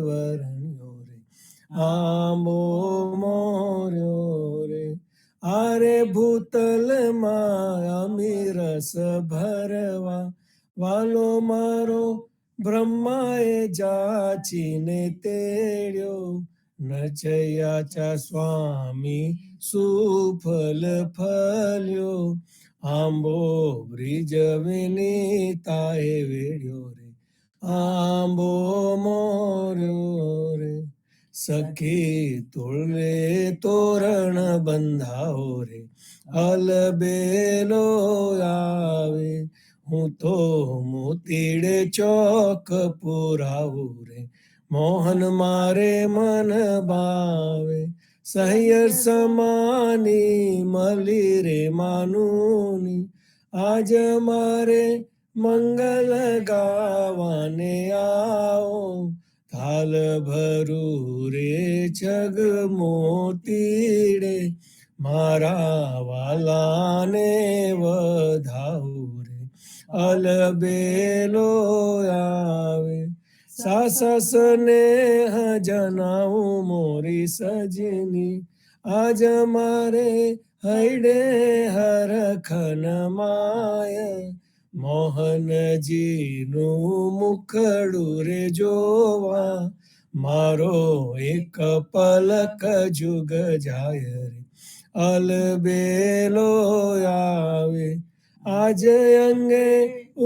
વર્ણ્યો રે, આંબો મોર્યો રે. આરે ભૂતલમાં અમીરસ ભરવા, વાલો મારો બ્રહ્માએ જાચીને તેડ્યો. નચયાચા સ્વામી સુફલ ફલ્યો, આંબો બ્રિજ વિનીતાએ વેડ્યો રે, આંબો મોર્યો રે. સખી તુળવે તોરણ બંધાવો રે, અલબેલો આવે. હું તો મોતીડે ચોક પુરાવું રે, મોહન મારે મન ભાવે. સહૈયર સમાની મળી રે માનુની, આજ મારે મંગલ ગાવાને આવો. થાલ ભરું રે જગ મોતીડે, મારા વાલાને વધાવું રે, અલબેલો આવે. સાસસ સ્નેહ જનાવું મોરી સજની, આજ મારે હૈડે હરખન માય. મોહનજીનું મુખડું રે જોવા, મારો એક પલક જુગ જાય રે, અલબેલો આવે. આજ અંગે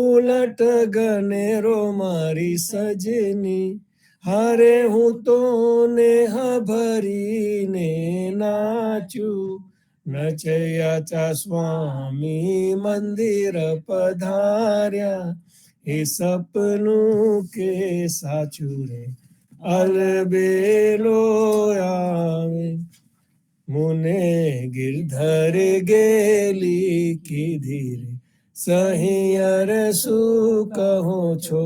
ઉલટ ગનેરો મારી સજની, હારે હું તો નેહ ભરીને નાચું. નચયાચા સ્વામી મંદિર પધાર્યા, એ સપનું કે સાચું રે, અલબેલો આવે. મુને ગિરધર ગેલી કીધી રે, સહિયર શું કહો છો.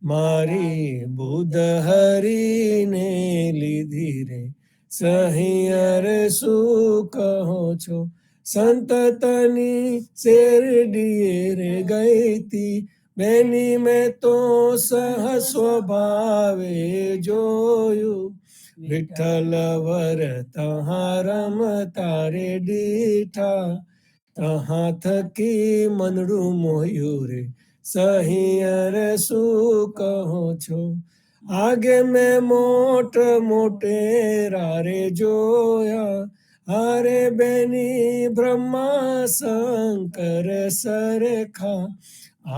મારી બુધ હરીને લીધી રે, સહિયર શું કહો છો. સંતતની શેરડીએ રે ગઈતી, બેની મેં તો સહ સ્વભાવે જોયું. વિઠ્ઠલ વર તહાં રમતા રે દીઠા, તહાં થકી મનડું મોહ્યું રે, સહિયર શું કહો છો. આગે મેં મોટ મોટેરા રે જોયા, હારે બેની બ્રહ્મા શંકર સરખા.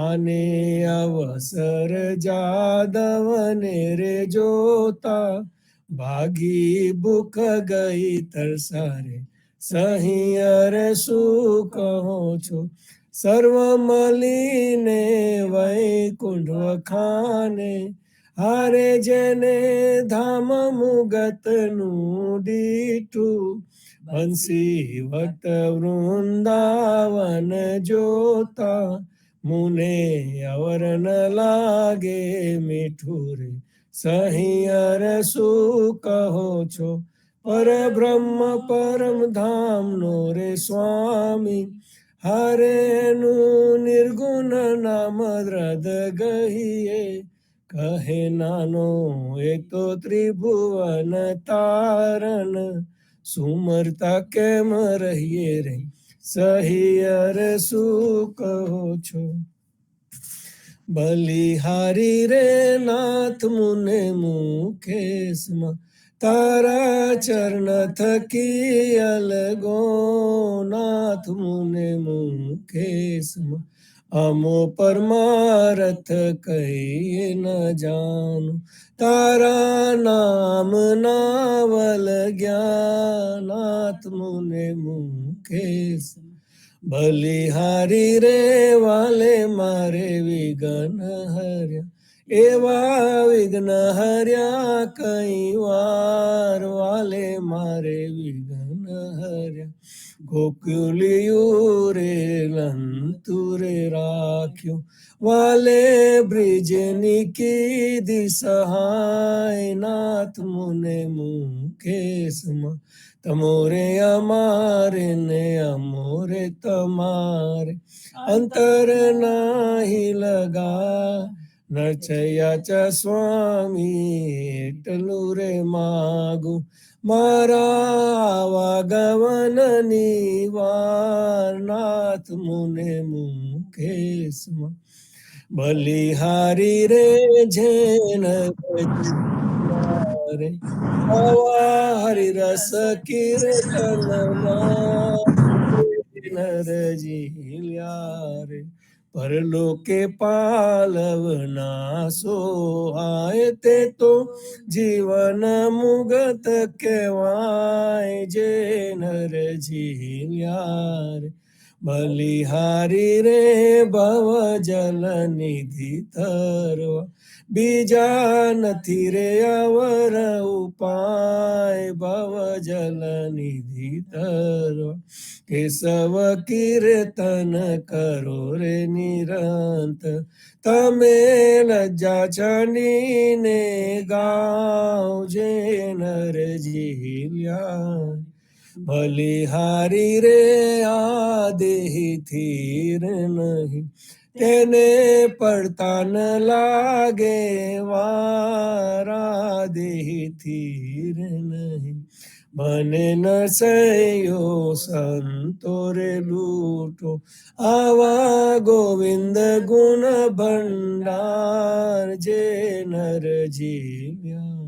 આને અવસર જાદવને રે જોતા, ભાગી ભૂખ ગઈ તરસારે, સહિયર શું કહો છો. સર્વ મળીને વૈકુંઠ વખાને, હારે જેને ધામ મુગતનું દીઠું. બંસી વટ વૃંદાવન જોતા, મુને અવર ન લાગે મીઠું રે, સહિયર શું કહો છો. પરબ્રહ્મ પરમ ધામનો રે સ્વામી, હારેનું નિર્ગુણ નામ દ્રદ ગહીએ. કહે નાનો એ તો ત્રિભુવન તારણ, સુમરતા કેમ રહીએ રે, સહિયર શું કહો છો. બલિહારી રે નાથ મુને મુખેશમાં, તારા ચરણ થકી અલગો. નાથ મુને મુખેશમાં, અમો પરમારથ કહીએ ન જાનું. તારા નામ નાવલ જ્ઞાનાથ મુને મુખેશમાં. બલિહારી રે વાલે મારે વિઘ્ન હર્યા, એવા વિઘ્ન હર્યા કઈ વાર. વાલે મારે વિઘ્ન હર્યા, ગોકુલિયું રે લંતુરે રાખ્યું. વાલે બ્રિજની કીધી સહાય, નાથ મુને મુખેશમાં. તમોરે અમારે ને અમોરે તમારે, અંતર નાહી લગા. નચયાચા સ્વામી કેટલું રે માગું મારા આવાગમનની વાર નાથ મુને મુકેશમાં બલિહારી રે જેન રે આવા હરિરસ કીર્તનમાં નરજી રે પરલોકે પાલવના સોહાય તે તો જીવન મુગત કહેવાય જે નરજી રે બલિહારી રે ભવ જલ નિધિ તરવા બીજા નથી રે અવર ઉપાય ભવ જલ નિધિ તરવા કેશવ કીર્તન કરો રે નિરંત તમે લજ્જા ચડીને ગાઓ જે નરજી બલિહારી રે આ દેહી થીર નહીં તેને પડતા ન લાગે વારા દેહી થીર નહીં મને ન સયો સંતો રે લૂટો આવા ગોવિંદ ગુણ ભંડાર જે નર જીવ્યા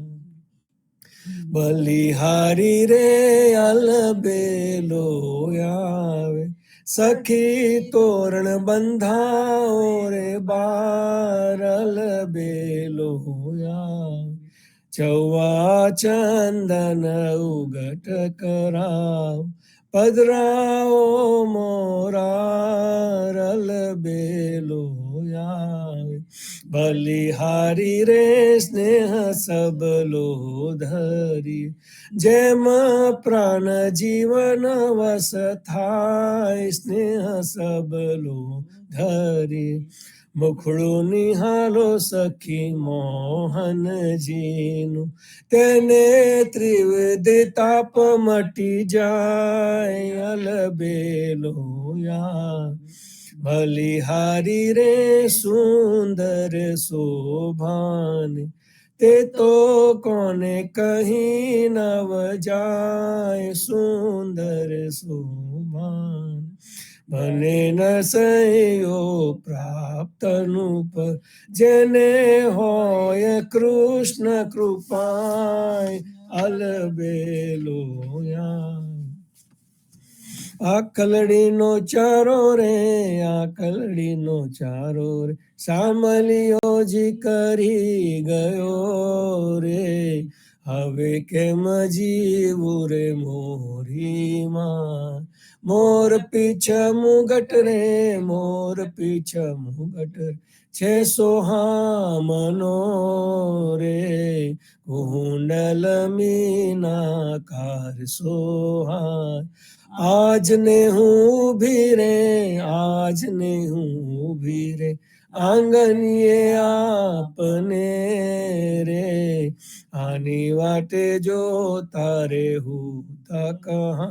બલિહારી રે અલબેલો આવે સખી તોરણ બંધાઓ રે બાર અલબેલો આવે ચૌવા ચંદન ઉગટ કરાવ પધરાઓ મોરા અલબેલો આવે બલિહારી રે સ્નેહ સબલો ધરી જેમ પ્રાણ જીવન વસ થાય સ્નેહ સબલો ધરી મુખડું નિહાલો સખી મોહનજીનું તેને ત્રિવિધ તાપ મટી જાય અલબેલો બલિહારી રે સુંદર શોભાન તે તો કોને કહી નવ જાય સુંદર શોભાન મને ન સયો પ્રાપ્તનું પર જેને હોય કૃષ્ણ કૃપાય અલબેલો આકલડીનો ચારો રે આકલડીનો ચારો રે સામલિયો જી કરી ગયો રે હવે કેમ જીવું રે મોરીમાં મોર પીછ મુગટ રે મોર પીછ મુગટ છે સોહામનો રે કુંડલ મીનાકાર સોહા આજ ને હું ઊભી રે આજ ને હું ઊભી રે આંગણીએ આપને રે આની વાટે જો તારે હું કહા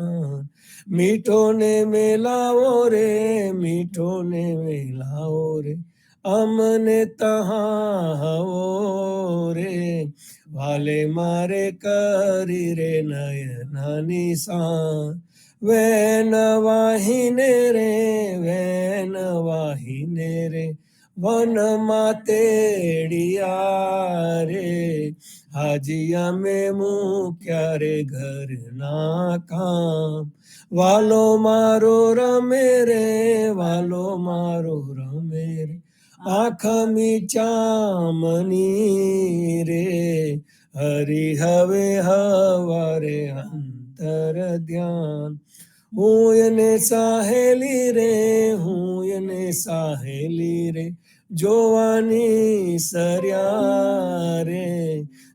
મીઠો ને મેલાવો રે મીઠો ને મેલાવો રે અમને તહા હવો રે વાલે મારે કરી રે નયનાની સા વેન વાહિને રે વેન વાહિને રે વન માતેડિયા રે હાજી અમે મૂક્યા રે ઘરના કામ વાલો મારો રમે રે વાલો મારો રમે રે આંખ મીચામની રે હરી હવે હવારે અંતર ધ્યાન હું એને સાહેલી રે હું એને સાહેલી રે જોવાની સર્યા રે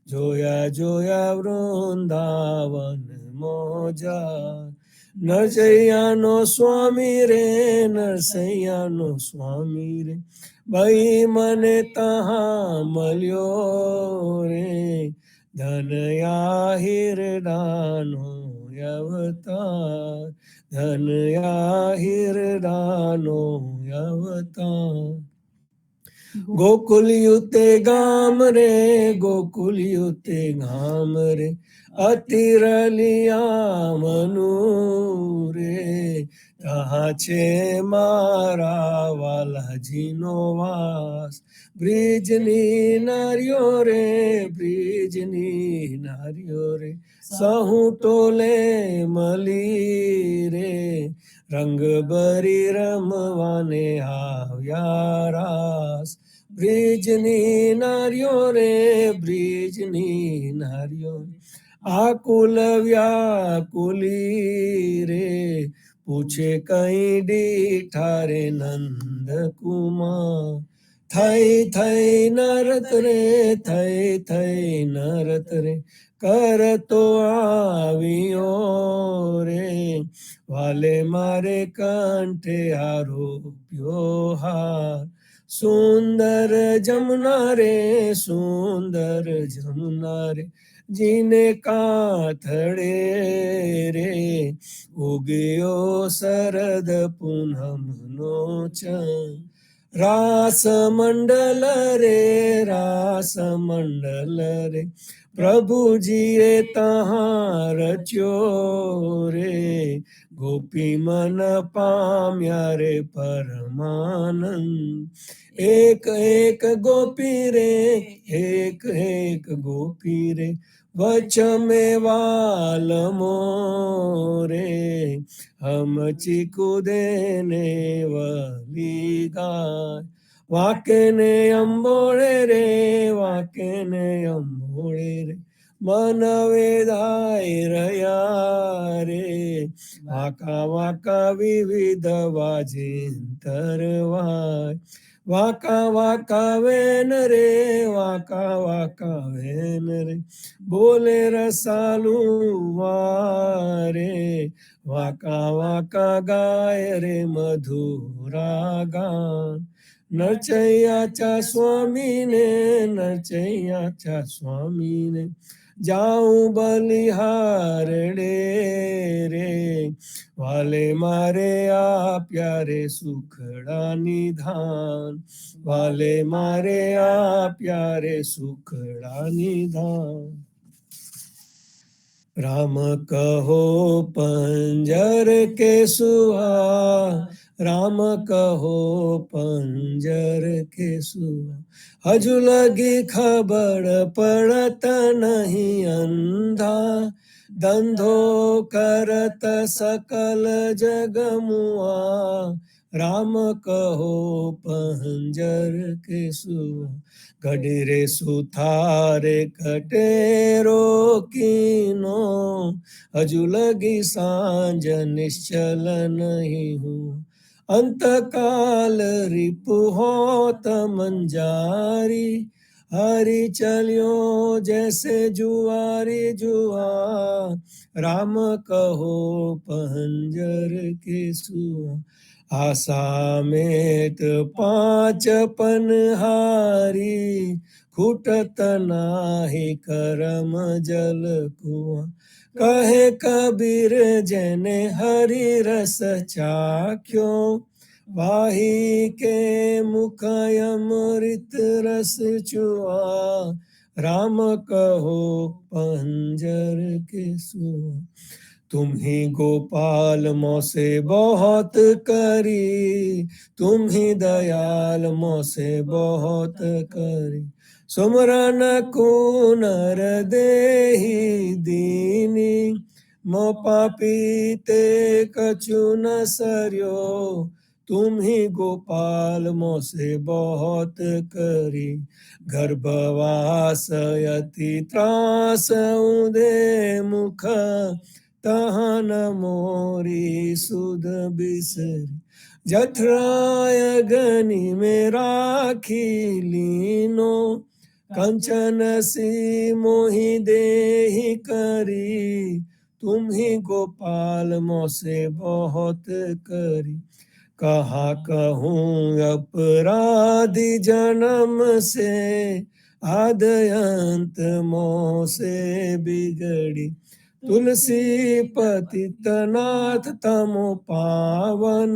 જોયા જોયા વૃંદાવન મોજા નરસૈયાનો સ્વામી રે નરસૈયાનો સ્વામી રે ભાઈ મને તહા મળ્યો રે ધનયા હિરડાનો અવતાર ધનયા હિરડાનો અવતાર गोकुल युते गाम रे, गोकुल युते गाम रे, अतिरलिया मनु रे, कहाँ छे मारा वालाजीनो वास, ब्रिजनी नारियो रे, ब्रिजनी नारियो रे, सहु टोले मली रे, रंग बरी रमवाने આવ્યા રાસ, બ્રિજની નારીઓ રે, બ્રિજની નારીઓ, આકુલ વ્યાકુલી રે, પૂછે કઈ દીઠા રે નંદ કુમાર, થઈ નરત રે, થઈ નરત રે, કરતો આવ્યો રે, વાલે મારે કંઠે આરોપ્યો હાર, સુંદર જમના રે, સુંદર જમના રે, જીને કાથડે રે, ઉગ્યો શરદ પૂનમનો ચંદ, રાસ મંડલ રે, રાસ મંડલ રે, પ્રભુજીએ તહાં રચ્યો રે, ગોપી મન પામ્યા રે પરમાનંદ, એક ગોપી રે, એક ગોપી રે, વચમે વાલમો રે, હમ ચીકુદે ને વલી ગાય, વાકે ને અંબોળે રે, વાકે ને અંબોળે રે, મન વેદાય રહ્યા રે, વાકા વાકા વિવિધ વાજિંતર વાય, વાકા વાકા વેન રે, વાકા વાકા વેન રે, બોલે રસાલુ વારે, વાકા વાકા ગાય રે મધુરા ગાન, નચૈયા ચા સ્વામીને, નચૈયા ચા સ્વામીને, જાઉં બલિહારડે રે, વાલે મારે આપ્યા રે સુખડા નિધાન, વાલે મારે આપ્યા રે સુખડા નિધાન, રામ કહો પંજર કે સુહા, રામ કહો પંજર કે સુહા, હજુ લગી ખબર પડત નહીં અંધા, ધંધો કરત સકલ જગમુઆ, રામ કહો પંજર કે સુહા, ઘડી રે સુથારે કટેરો કીનો, હજુ લગી સાંજ નિશ્ચલ નહીં હું, અંતકાલ રિપુ હોત મંજારી, હરી ચલ્યો જૈસે જુઆરી જુઆ, રામ કહો પંજર કે સુઆ, આશા મેત પાંચ પનહારી, ખૂટત નાહી કરમ જલ કુઆ, કહે કબીર જેને હરિ રસ ચાખ્યો, વાહી કે મુખ અમૃત રસ ચુઆ, રામ કહો પંજર કે સુઆ, तुम ही गोपाल मोसे बहुत करी, तुम ही दयाल मोसे बहुत करी, सुमरन को नर देहि दीनी, मो पापी ते कछु न सर्यो, तुम ही गोपाल मोसे बहुत करी, गर्भवास यति त्रास उदे मुख, तहन मोरी सुध बिसरी, जठराय गनी में राखी लीनो, कंचन सी मोहि देहि करी, तुम ही गोपाल मोसे बहुत करी, कहा कहूँ अपराधी जन्म से, आद्यंत मोसे बिगड़ी, तुलसी पतितनाथ तमो पावन,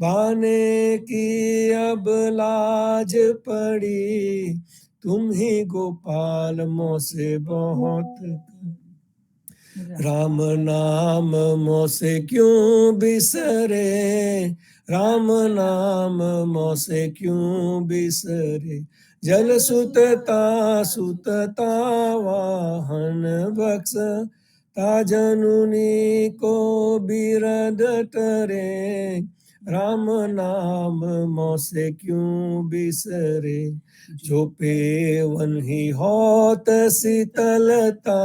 बाने की अब लाज पड़ी, तुम ही गोपाल मोसे बहुत। राम नाम मोसे क्यों बिसरे, राम नाम मोसे क्यों बिसरे। जल सुतता सुतता वाहन बक्स, ताजनुनी को बिरद टरे। राम नाम मोसे क्यों बिसरे। जो पेवन ही होत शीतलता,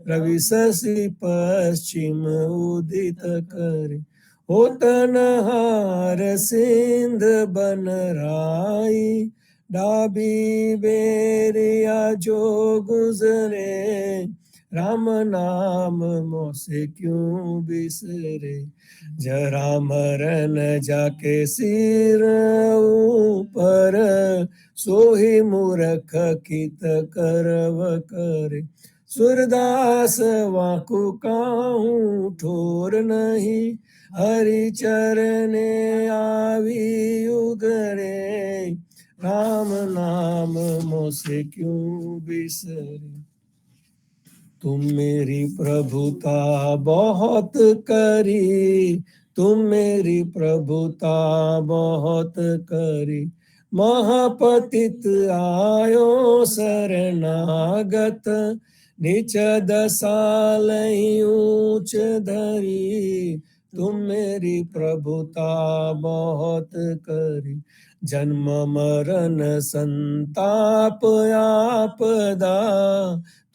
रवि शशि पश्चिम उदित करे। होतनहार सिंध बनराई, डाबी बेरिया जो गुजरे। राम नाम मोसे क्यों बिसरे। जरा मरन जाके सिर ऊपर, सोही मूर्ख कित करव करे। सूरदास वाकु काहूँ ठोर नहीं, हरि चरने आवी उगरे। राम नाम मोसे क्यों बिसरे। तुम मेरी प्रभुता बहुत करी, तुम मेरी प्रभुता बहुत करी। महापतित आयो शरणागत, नीच दशा लई ऊंच धरी। तुम मेरी प्रभुता बहुत करी। जन्म मरण संताप आपदा,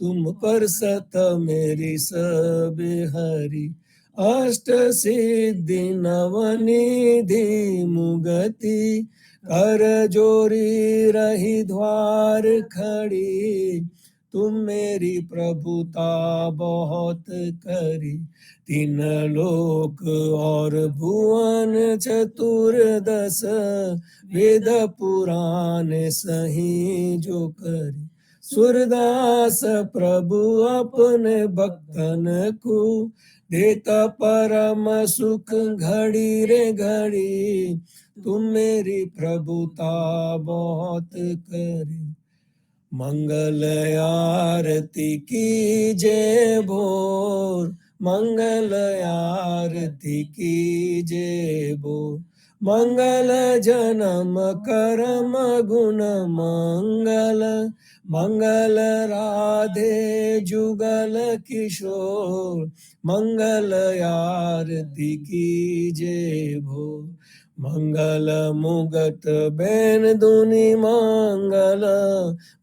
तुम पर सत मेरी सब हरि। अष्ट सिद्धि नवनिधि मुगति, कर जोरी रही द्वार खड़ी। तुम मेरी प्रभुता बहुत करी। तीन लोक और भुवन चतुर्दश, वेद पुराण सही जो करी। सूरदास प्रभु अपने भक्तन को, देता परम सुख घड़ी रे घड़ी। तुम मेरी प्रभुता बहुत करी। मंगल आरती की जय भोर, मंगल आरती की जय भोर। मंगल जन्म कर्म गुण मंगल, मंगल राधे जुगल किशोर। मंगल आरती की जय भोर। मंगल मुगत बैन दुनि मंगल,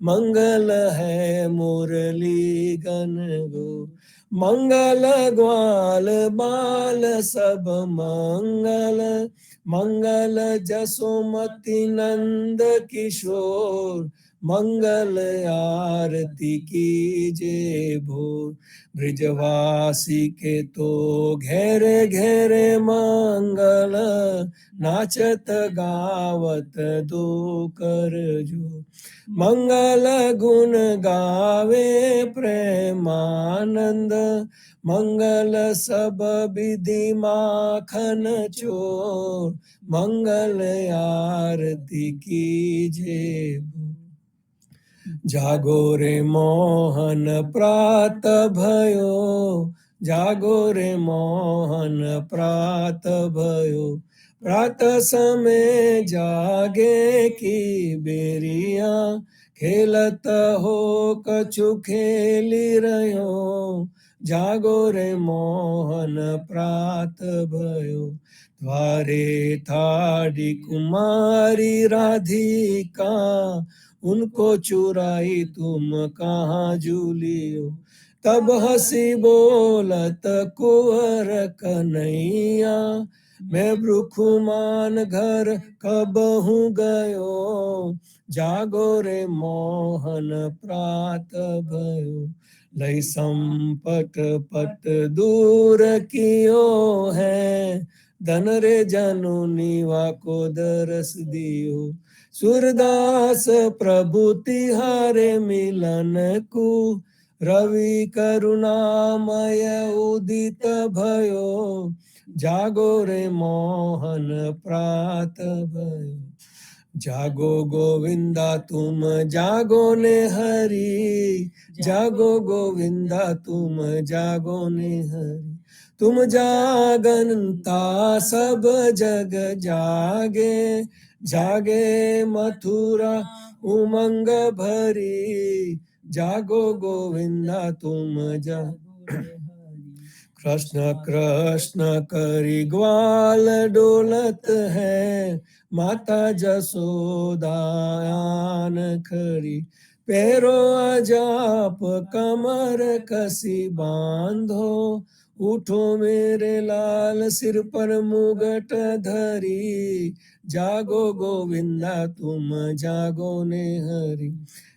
मंगल है मुरली गण गो। मंगल ग्वाल बाल सब मंगल, मंगल जसोमति नंद किशोर। मंगल आरती की जय भोर। ब्रिजवासी के तो घेरे घेरे मंगल, नाचत गावत दो कर जो। मंगल गुण गावे प्रेमानंद, मंगल सब विधि माखन चोर। मंगल आरती की जय। जागो रे मोहन प्रात भयो, जागो रे मोहन प्रात भयो। प्रात समय जागे की बेरिया, खेलत हो कछु खेली रहो। जागो रे मोहन प्रात भयो। द्वारे थाड़ी कुमारी राधिका, उनको चुराई तुम कहाँ झूलियो। तब हंसी बोलत कुंवर कन्हैया, मैं भ्रुकुमान घर कब हूँ गयो। जागो रे मोहन प्रात भयो। लई संपट पट दूर कियो है, धन रे जनु नीवा को दरस दियो। सूरदास प्रभु तिहारे मिलन को, रवि करुणामय उदित भयो। जागो रे मोहन प्रात भयो। जागो गोविंदा तुम जागो ने हरि, जागो गोविंदा तुम जागो ने हरि। तुम जागनता सब जग जागे, जागे मथुरा उमंग भरी। जागो गोविंदा तुम जागो। कृष्ण कृष्ण करी ग्वाल डोलत है, माता जसोदान खड़ी। पैरो अजाप कमर कसी बांधो, उठो मेरे लाल सिर पर मुगट धरी। जागो गोविंदा तुम जागो ने हरि।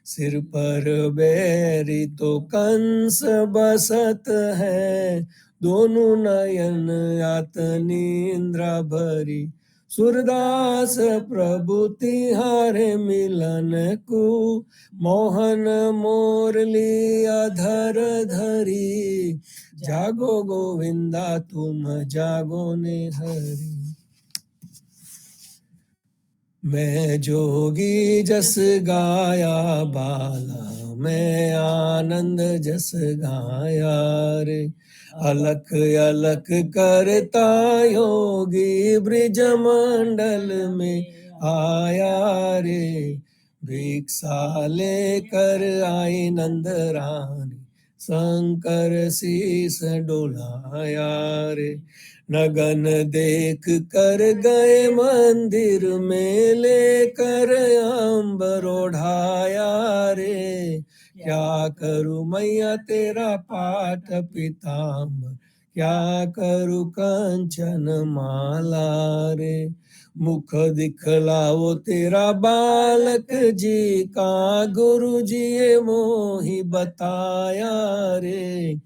सिर पर बैरी तो कंस बसत है, दोनों नयन आत निंद्रा भरी। सूरदास प्रभु तिहारे मिलन को, मोहन मोरली अधर धरी। जागो गोविंदा तुम जागो ने हरि। मैं जोगी जस गाया बाला, मैं आनंद जस गाया रे। अलख अलख करता योगी ब्रिज मंडल में आया रे। भिक्षा लेकर आई नंद रानी, शंकर शीस डोलाया रे। नगन देख कर गए मंदिर में, लेकर अंबर ओढ़ाया रे। क्या करूं मैया तेरा पाठ पीताम्बर, क्या करूं कंचन माला रे। मुख दिखलाओ तेरा बालक जी का, गुरु जी मोहि बताया रे।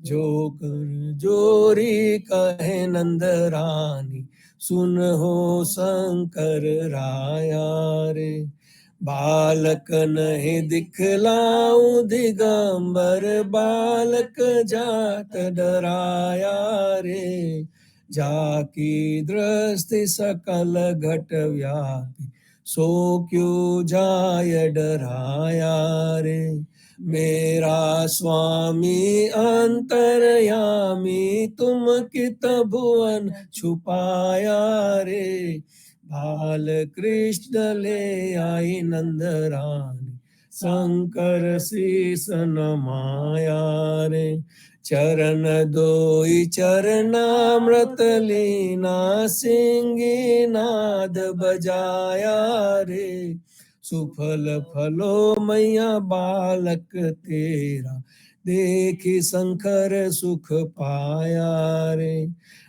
जो कर जोरी कहे नंद रानी, सुन हो शंकर राया रे। बालक नहीं दिखलाऊं दिगंबर, बालक जात डराया रे। जाकी दृष्टि सकल घट व्यापी, सो क्यों जाय डराया रे। मेरा स्वामी अंतर्यामी, तुम कित भुवन छुपाया रे। बाल कृष्ण ले आई नंद रानी, शंकर शीस नमाया रे। चरण दोई चरणामृत लीना, सिंगी नाद बजाया रे। सुफल फलो मैया बालक तेरा, देखी शंकर सुख पाया रे।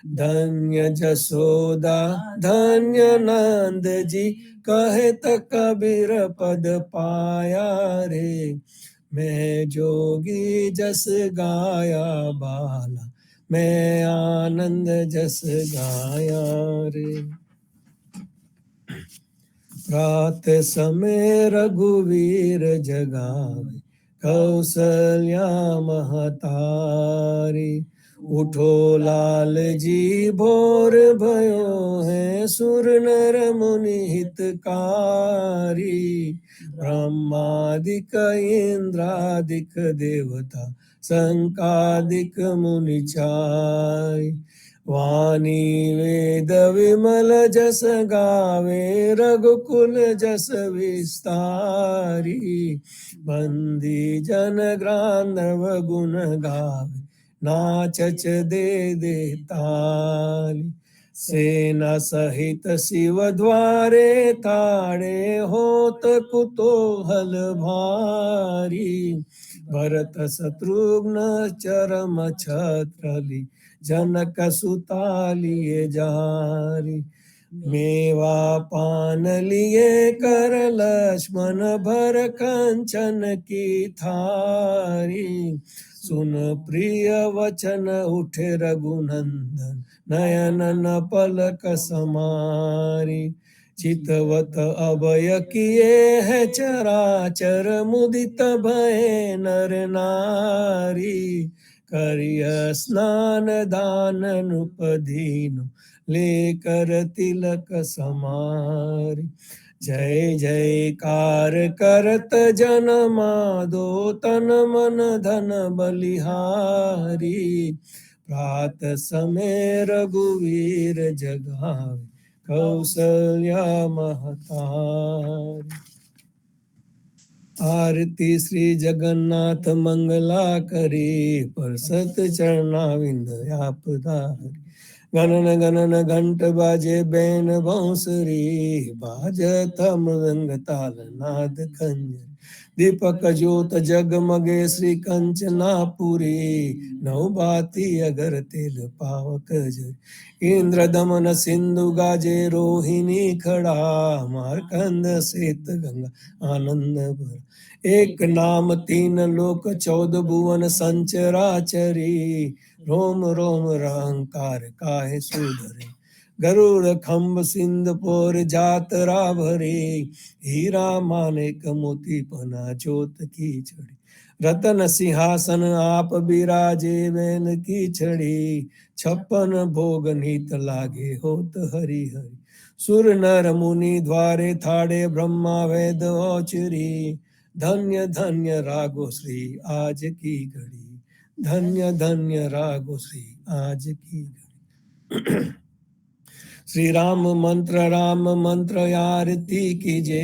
धन्य जसोदा धन्य नंद जी, कहे त कबीर पद पाया रे। मैं जोगी जस गाया बाला, मैं आनंद जस गाया रे। प्रात समय रघुवीर जगावे, कौसल्या महतारी। उठो लाल जी भोर भयो है, सुर नर मुनि हितकारी। ब्रह्मादिक इंद्रादिक देवता, संकादिक मुनि चाय। वाणी वेद विमल जस गावे, रघुकुल जस विस्तारी। बंदी जन गांधर्व गुण गावे, नाचच दे ताली। सेना सहित शिव द्वारे ताड़े, होत कुतूहल भारी। भरत शत्रुघ्न चरम छत्रली, जनक सुता लिए जारी। मेवा पान लिए कर लक्ष्मण, भर कंचन की थारी। सुन प्रिय वचन उठे रघुनंदन, नयन न पलक समारी। चितवत अभय किए है चराचर, मुदित भय नर नारी। કરિય સ્નાન દાન નૃપદીનું લે કર તિલક સમારી. જય જયકાર કરત જન માધો તન મન ધન બલિહારી. પ્રાત સમે રઘુવીર જગાવે કૌશલ્યા મહતારી. આરતી શ્રી જગન્નાથ મંગલા કરી પરસત ચરણાવિંદ આપધારી. ગણન ગણન ઘંટ બાજે બેન બંસરી બાજત મૃદંગ તાલ નાદ ખંજરી. દીપક જ્યોત જગમગે શ્રી કંચનાપુરી નવ બાતી અગર તેલ પાવક જરી. ઇન્દ્ર દમન સિંધુ ગાજે રોહિણી ખડા માર્કંદ શેત ગંગા આનંદ ભર. એક નામ તીન લોક 14 ભુવન સંચરાચરી રોમ રોમ રંકાર કાહે સુધરે. ગરુડ ખંભ સિંધ પોર જાતરા ભરી હીરા માનેક મોતી પના જ્યોત કી છડી. રતન સિંહાસન આપ બિરાજે બેન કી છડી 56 ભોગ નીત લાગે હોત હરી હરી. સુર નર મુનિ દ્વારે થાળે બ્રહ્મા વેદ ઓચરી. ધન્ય ધન્ય રાગો શ્રી આજ કી ઘડી. ધન્ય ધન્ય રાગો શ્રી આજ કી ઘડી. શ્રી રામ મંત્ર આરતી કીજે.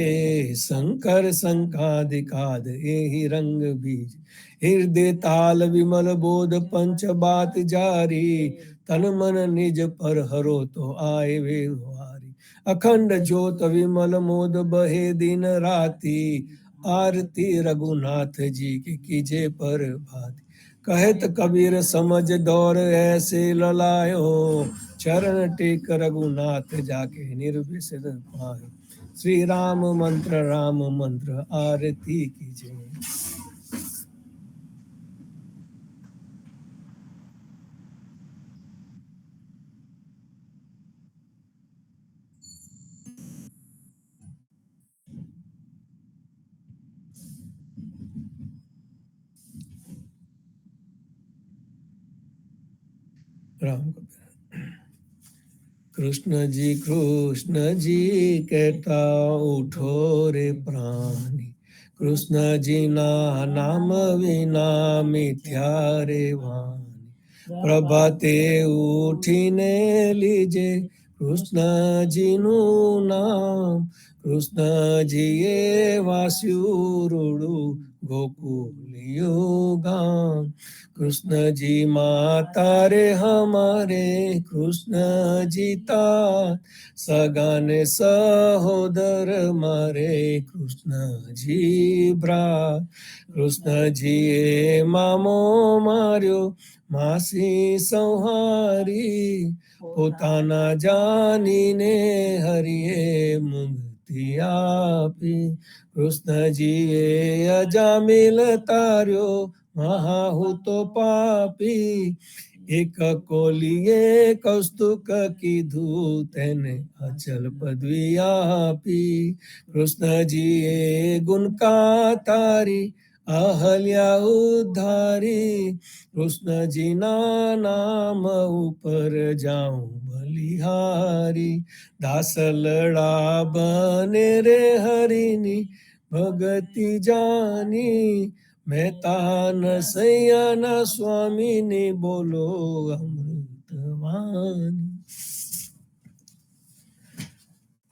શંકર શંખાદિકાદ એહી રંગ બીજ. હૃદય તાલ વિમલ બોધ પંચ બાત જારી. તન મન નિજ પર હરો તો આય વેવારી. અખંડ જ્યોત વિમલ મોદ બહે દિન રાતી. आरती रघुनाथ जी की कीजे पर भाती. कहत कबीर समझ दौर ऐसे ललायो चरण टेक रघुनाथ जाके निर्विसर पायो. श्री राम मंत्र आरती कीजे. राम कृष्ण जी कहता उठो रे प्राणी. कृष्ण जी ना नाम विना मिथ्या रे वाणी. प्रभाते उठीने लीजे कृष्ण जी नु नाम. कृष्ण जी ये वास्यु रूडू गोकुलियो गाम. कृष्ण जी माता रे हमारे कृष्ण जी तात. सगाने सहोदर मारे कृष्ण जी भ्रात. कृष्ण जी ए मामो मार्यो मासी संहारी. પોતાના જાનીને હરિએ મુક્તિ આપી. કૃષ્ણજીએ અજામિલ તાર્યો મહાહૂતો પાપી. એક કોલીએ કૌસ્તુક કીધું તેને અચલ પદવી આપી. કૃષ્ણજીએ ગુણકા તારી અહલ્યા ઉદ્ધારી. કૃષ્ણજીના નામ ઉપર જાઉં બલિહારી. દાસ લડા બને રે હરિની ભગતિ જાની. મહેતાન સૈયાના સ્વામીની બોલો અમૃતવાણી.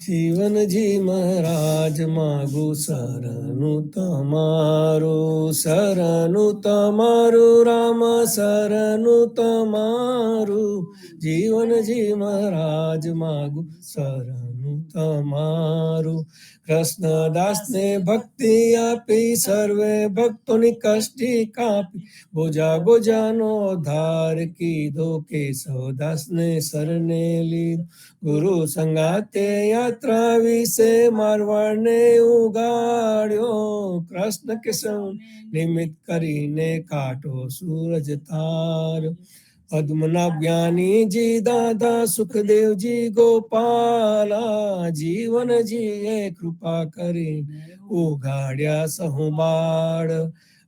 જીવનજી મહારાજ માગુ શરણું તમારું. શરણું તમારું રામ શરણું તમારું. જીવનજી મહારાજ માગુ શરણું તમારું. કૃષ્ણદાસને ભક્તિ આપી સર્વે ભક્તોની કષ્ટી કાપી. બોજા બોજાનો ધાર કીધો કેશવદાસને શરણે લીધો. ગુરુ સંગાતે યાત્રા વિશે મારવાડને ઉગાડ્યો. કૃષ્ણ કેશવ નિમિત્ત કરીને કાઢો સૂરજ તાર્યો. પદ્મનાભ જ્ઞાનીજી દાદા સુખદેવજી ગોપાલા. જીવનજીએ કૃપા કરી ઉગાડ્યા સહુ બાળ.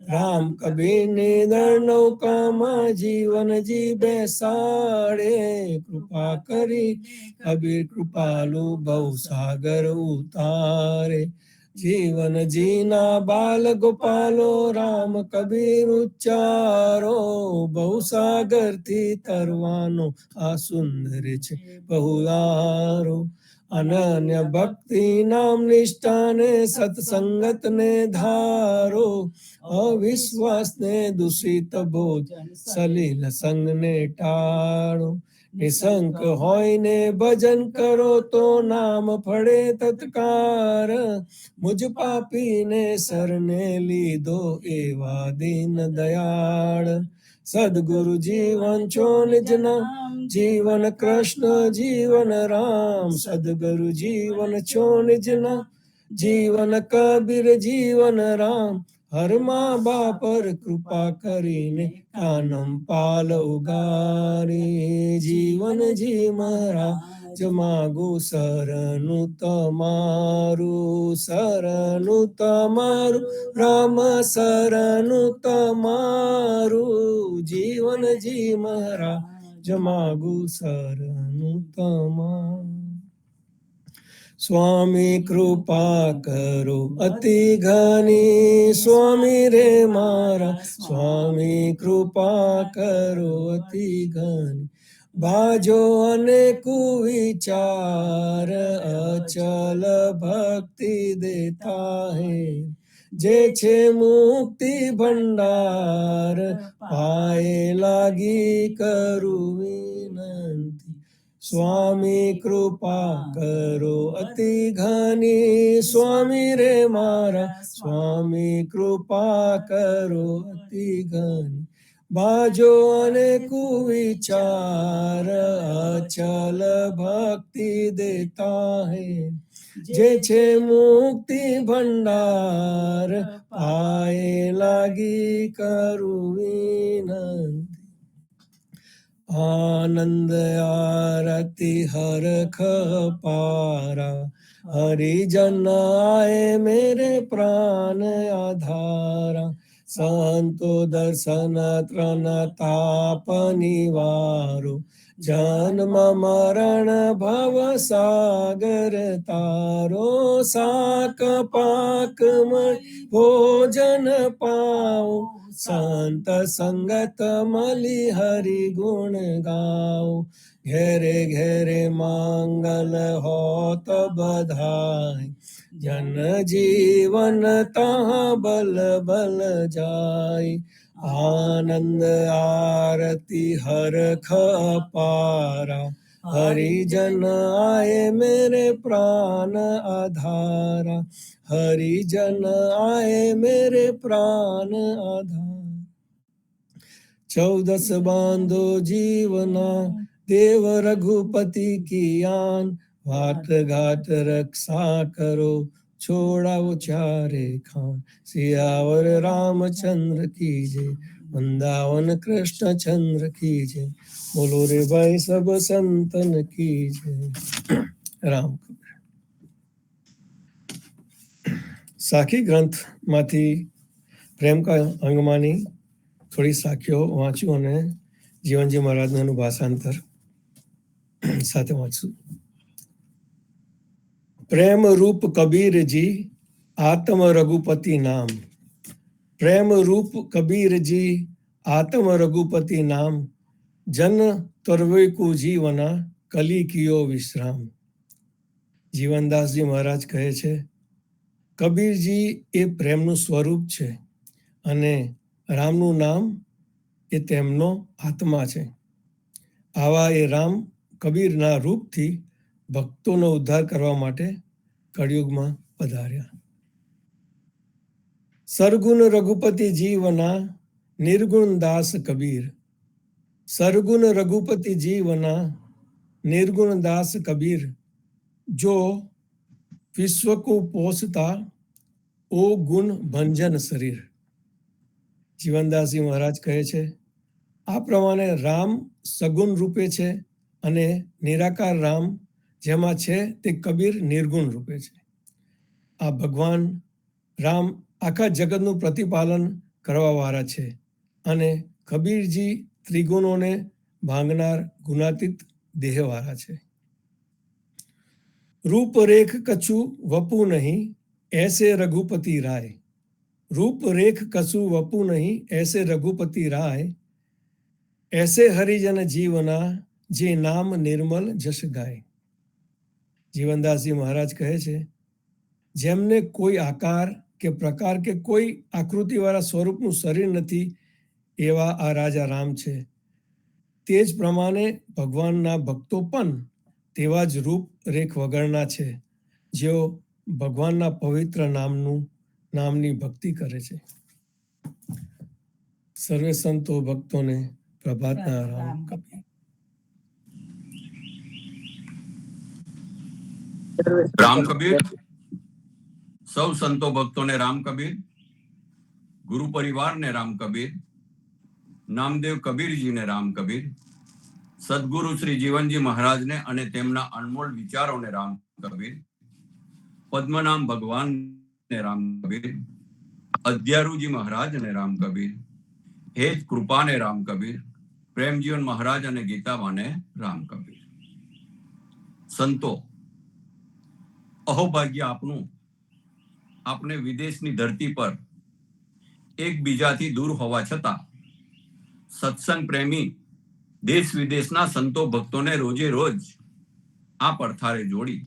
રામ કબીરની દર નૌકામાં જીવનજી બેસાડે, કૃપા કરી કબીર કૃપાલુ ભવસાગર ઉતારે. જીવનજીના બાલ ગોપાલો રામ કબીર ઉચ્ચારો, ભવસાગરથી તરવાનો આ સુંદર છે બહુલારો. અનન્ય ભક્તિ નામ નિષ્ઠાને સત્સંગત ને ધારો, અવિશ્વાસને દૂષિત ભોજન સલીલ સંગને ટાળો. નિશંક હોયને ભજન કરો તો નામ ફળે તત્કાર, મુજ પાપીને શરણે લીધો એવા દીન દયાળ. સદગુરુ જીવન છો નિજ નામ, જીવન કૃષ્ણ જીવન રામ. સદગુરુ જીવન છો નિજ નામ, જીવન કબીર જીવન રામ. હર મા બાપર કૃપા કરીને કાનમ પાલ ઉગારી. જીવન જી મહારાજ માગુ શરણું તમારું, શરણું તમારું રામ શરણું તમારું. જીવન જી મહારાજ માગુ શરણું તમારું. સ્વામી કૃપા કરો અતિ ઘની, સ્વામી રે મારા સ્વામી કૃપા કરો અતિ ઘની. બાજો અને કુવિચાર અચલ ભક્તિ દેતા હે, જે છે મુક્તિ ભંડાર પાયે લાગી કરું વિનંતી. સ્વામી કૃપા કરો અતિ ઘની, સ્વામી રે મારા સ્વામી કૃપા કરો અતિ ઘની. બાજો અને કુવિચાર અચલ ભક્તિ દેતા હે, જે છે મુક્તિ ભંડાર પાયે લાગી કરું વિનંતી. આનંદ આરતી હરખ પારા, હરિજન આए मेरे प्राण आधारा. સંતો દર્શન ત્રણ તાપ નિવારો, જન્મ મરણ ભવ સાગર તારો. સાક પાક ભોજન પાઓ, સંત સંગત મલી હરિ ગુણ ગાઓ. ઘેરે ઘેરે માંગલ હોત બધાય, જન જીવન તાં બલ બલ જાય. આનંદ આરતી હરખ પારા, હરિજન આए मेरे प्राण आधारा. हरिजन आए मेरे प्राण आधार. 14 बांधो जीवना देव रघुपति की आन, वाट घाट रक्षा करो छोड़ाओ चारे खान. सियावर रामचंद्र की जय, वृंदावन कृष्ण चंद्र की जय. बोलो रे भाई सब संतन की जय. રામ. સાખી ગ્રંથ માંથી પ્રેમ કા અંગમાંની થોડી સાખીઓ વાંચ્યું અને જીવનજી મહારાજનું ભાષાંતર સાથે વાંચશું. પ્રેમ રૂપ કબીરજી આત્મ રઘુપતિ નામ. પ્રેમ રૂપ કબીરજી આત્મ રઘુપતિ નામ, જન તરવે કો જીવના કલી કિયો વિશ્રામ. જીવનદાસજી મહારાજ કહે છે, કબીરજી એ પ્રેમનું સ્વરૂપ છે અને રામનું નામ એ તેમનો આત્મા છે. આવા એ રામ કબીરના રૂપથી ભક્તોનો ઉદ્ધાર કરવા માટે કળિયુગમાં પધાર્યા. સરગુણ રઘુપતિ જીવના નિર્ગુણ દાસ કબીર. સરગુણ રઘુપતિ જીવના निर्गुण दास कबीर, जो विश्व को पोषता ओ गुण भंजन शरीर. જીવનદાસજી મહારાજ કહે છે, આ પ્રમાણે રામ સગુણ રૂપે છે અને નિરાકાર રામ જેમાં છે તે કબીર નિર્ગુણ રૂપે છે. આ ભગવાન રામ આખા જગતનું પ્રતિપાલન કરવાવાળા છે અને કબીરજી ત્રિગુણોને ભાંગનાર ગુણાતીત દેહવાળા છે. રૂપરેખ કછુ વપુ નહીં એસે રઘુપતિ રાય. રૂપરેખ કછુ વપુ નહીં એસે રઘુપતિ રાય. એસે હરિજન જીવના જે નામ નિર્મલ જશ ગાય. જીવનદાસજી મહારાજ કહે છે, જેમને કોઈ આકાર કે પ્રકાર કે કોઈ આકૃતિવાળા સ્વરૂપનું શરીર નથી એવા આ રાજા રામ છે. તે જ પ્રમાણે ભગવાનના ભક્તો પણ તેવા જ રૂપ રેખ વગરના છે, જેઓ ભગવાનના પવિત્ર નામની ભક્તિ કરે છે. સર્વે સંતો ભક્તોને પ્રભાતના રામ કબીર. રામ કબીર. સૌ સંતો ભક્તોને રામ કબીર. ગુરુ પરિવારને રામ કબીર. નામદેવ કબીરજીને રામ કબીર. સદગુરુ શ્રી જીવનજી મહારાજને અને તેમના અનમોલ વિચારોને રામ કબીર. પદ્મનામ ભગવાનને રામ કબીર. અધ્યારુજી મહારાજને રામ કબીર. હેત કૃપાને રામ કબીર. પ્રેમજીવન મહારાજ અને ગીતામાને રામ કબીર. સંતો, અહોભાગ્ય આપનું. આપને વિદેશની ધરતી પર એકબીજાથી દૂર હોવા છતાં સત્સંગ પ્રેમી દેશ વિદેશના સંતો ભક્તોને રોજે રોજ આ પડથારે જોડી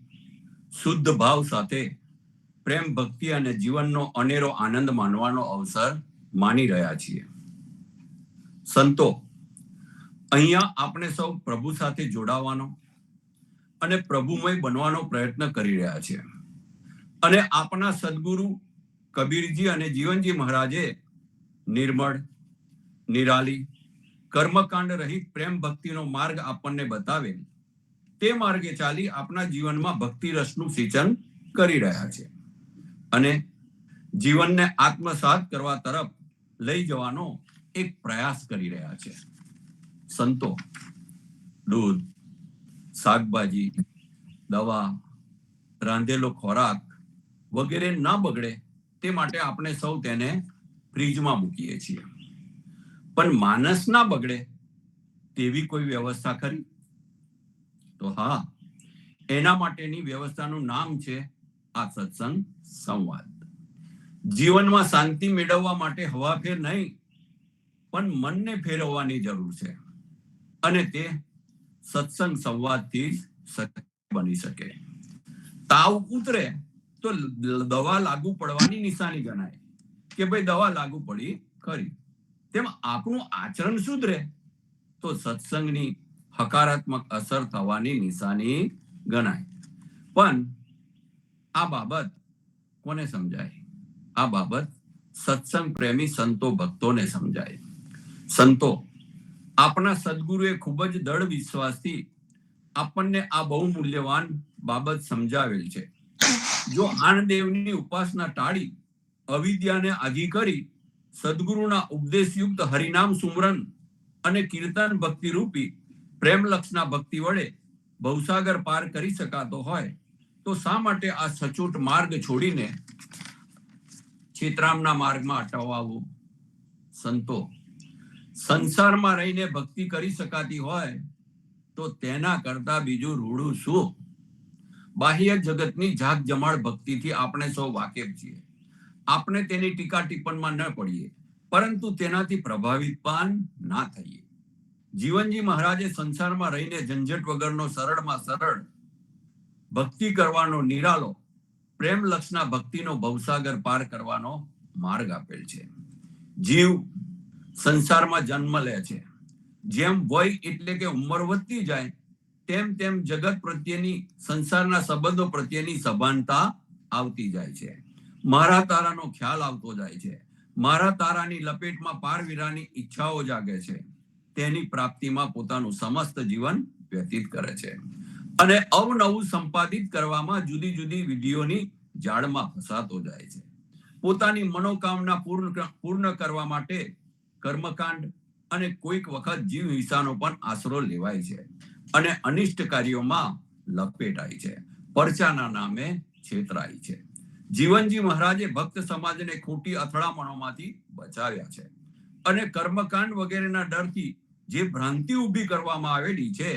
શુદ્ધ ભાવ સાથે પ્રેમ ભક્તિ અને જીવનનો અનેરો આનંદ માણવાનો અવસર માની રહ્યા છીએ. સંતો, અહીંયા આપણે સૌ પ્રભુ સાથે જોડાવાનો અને પ્રભુમય બનવાનો પ્રયત્ન કરી રહ્યા છીએ. અને આપણા સદગુરુ કબીરજી અને જીવનજી મહારાજે નિર્મળ, નિરાલી, કર્મકાંડ રહિત પ્રેમ ભક્તિનો માર્ગ આપણને બતાવેલ. તે માર્ગે ચાલી આપણા જીવનમાં ભક્તિ રસનું સિંચન કરી રહ્યા છે અને જીવનને આત્મસાત કરવા તરફ લઈ જવાનો એક પ્રયાસ કરી રહ્યા છે. સંતો, દૂધ, શાકભાજી, દવા, રાંધેલો ખોરાક વગેરે ના બગડે તે માટે આપણે સૌ તેને ફ્રીજમાં મૂકીએ છીએ. પણ માનસ ના બગડે તેવી કોઈ વ્યવસ્થા ખરી? તો હા, એના માટેની વ્યવસ્થાનું નામ છે આ સત્સંગ સંવાદ. જીવનમાં શાંતિ મેળવવા માટે હવાફેર નહીં, પણ મનને ફેરવવાની જરૂર છે અને તે સત્સંગ સંવાદથી શક્ય બની શકે. તાવ ઉતરે તો દવા લાગુ પડવાની નિશાની ગણાય કે ભાઈ દવા લાગુ પડી ખરી. તેમ આપણું આચરણ સુધરે તો સત્સંગની હકારાત્મક અસર થવાની નિશાની ગણાય. પણ આ બાબત કોને સમજાય? આ બાબત સત્સંગ પ્રેમી સંતો ભક્તોને સમજાય. સંતો, આપણા સદગુરુએ ખૂબ જ દૃઢ વિશ્વાસથી આપણને આ બહુ મૂલ્યવાન બાબત સમજાવેલ છે. જો આણદેવની ઉપાસના ટાળી અવિદ્યાને આઘી કરી સદગુરુના ઉપદેશયુક્ત હરિનામ સુમરન અને કીર્તન ભક્તિ રૂપી પ્રેમલક્ષના ભક્તિ વડે ભવસાગર પાર કરી શકાતો હોય તો શા માટે આ સચોટ માર્ગ છોડીને ચિત્રામના માર્ગમાં અટવાવું? સંતો, સંસારમાં રહીને ભક્તિ કરી શકાતી હોય તો તેના કરતા બીજું રૂડું શું? બાહ્ય જગતની ઝાક જમાડ ભક્તિથી આપણે સૌ વાકેફ છીએ. આપણે તેની ટીકા ટિપ્પણમાં ન પડીએ, પરંતુ તેનાથી પ્રભાવિત પણ ના થઈએ. જીવનજી મહારાજે સંસારમાં રહીને ઝંઝટ વગરનો સરળમાં સરળ ભક્તિ કરવાનો નિરાલો પ્રેમ લક્ષના ભક્તિનો ભવસાગર પાર કરવાનો માર્ગ આપેલ છે. જીવ સંસારમાં જન્મ લે છે. જેમ વય એટલે કે ઉંમર વધતી જાય તેમ તેમ જગત પ્રત્યેની, સંસારના સંબંધો પ્રત્યેની સભાનતા આવતી જાય છે. મારા તારાનો ખ્યાલ આવતો જાય છે. મારા તારાની લપેટમાં પારવીરાની ઈચ્છાઓ જાગે છે. તેની પ્રાપ્તિમાં પોતાનું સમસ્ત જીવન વ્યતીત કરે છે અને અવનવું સંપાદિત કરવામાં જુદી જુદી વિધિઓની જાળમાં ફસાતો જાય છે. પોતાની મનોકામના પૂર્ણ કરવા માટે કર્મકાંડ અને કોઈક વખત જીવ હિંસાનો પણ આશરો લેવાય છે અને અનિષ્ટ કાર્યોમાં લપેટાય છે. પરચાના નામે છેતરાય છે. જીવનજી મહારાજે ભક્ત સમાજને ખોટી અથડામણોમાંથી બચાવ્યા છે અને કર્મકાંડ વગેરેના ડરથી જે ભ્રાંતિ ઊભી કરવામાં આવેલી છે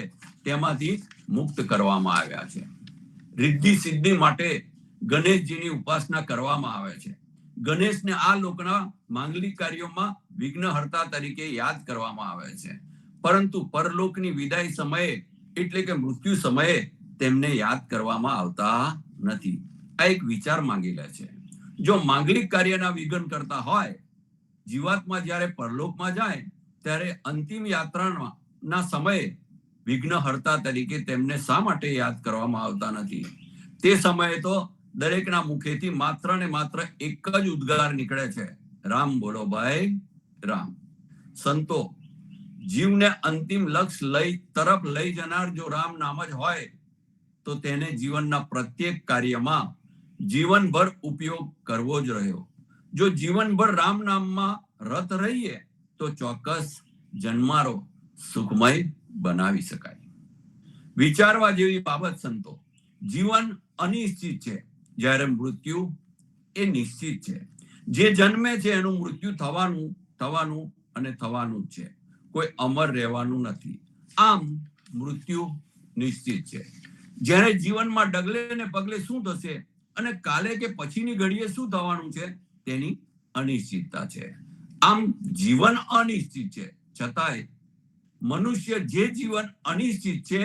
તેમાંથી મુક્ત કરવામાં આવ્યા છે. રિદ્ધિ સિદ્ધિ માટે ગણેશજીની ઉપાસના કરવામાં આવે છે. ગણેશને આ લોકના માંગલિક કાર્યોમાં વિઘ્નહર્તા તરીકે યાદ કરવામાં આવે છે, પરંતુ પરલોકની વિદાય સમયે એટલે કે મૃત્યુ સમયે તેમને યાદ કરવામાં આવતા નથી. આ એક વિચાર માંગી લે છે. જો માંગલિક કાર્યના વિઘ્ન કરતા હોય, જીવાત્મા જ્યારે પરલોકમાં જાય ત્યારે અંતિમ યાત્રાના સમયે વિઘ્નહર્તા તરીકે તેમને શા માટે યાદ કરવામાં આવતા નથી? તે સમયે તો દરેકના મુખેથી માત્ર ને માત્ર એક જ ઉદ્ગાર નીકળે છે, રામ બોલો ભાઈ રામ. સંતો, જીવને અંતિમ લક્ષ્ય તરફ લઈ જનાર જો રામ નામ જ હોય તો તેને જીવનના પ્રત્યેક કાર્યમાં જીવનભર ઉપયોગ કરવો જ રહ્યો. જો જીવનભર રામ નામમાં રત રહીએ તો ચોક્કસ જન્મારો સુખમય બનાવી શકાય. વિચારવા જેવી બાબત સંતો, જીવન અનિશ્ચિત છે, જ્યારે મૃત્યુ એ નિશ્ચિત છે. જે જન્મે છે એનું મૃત્યુ થવાનું અને થવાનું જ છે. કોઈ અમર રહેવાનું નથી. આમ મૃત્યુ નિશ્ચિત છે. જ્યારે જીવનમાં ડગલે ને પગલે શું થશે અને કાલે કે પછીની ઘડીએ શું થવાનું છે તેની અનિશ્ચિતતા છે. આમ જીવન અનિશ્ચિત છે, છતાંય મનુષ્ય જે જીવન અનિશ્ચિત છે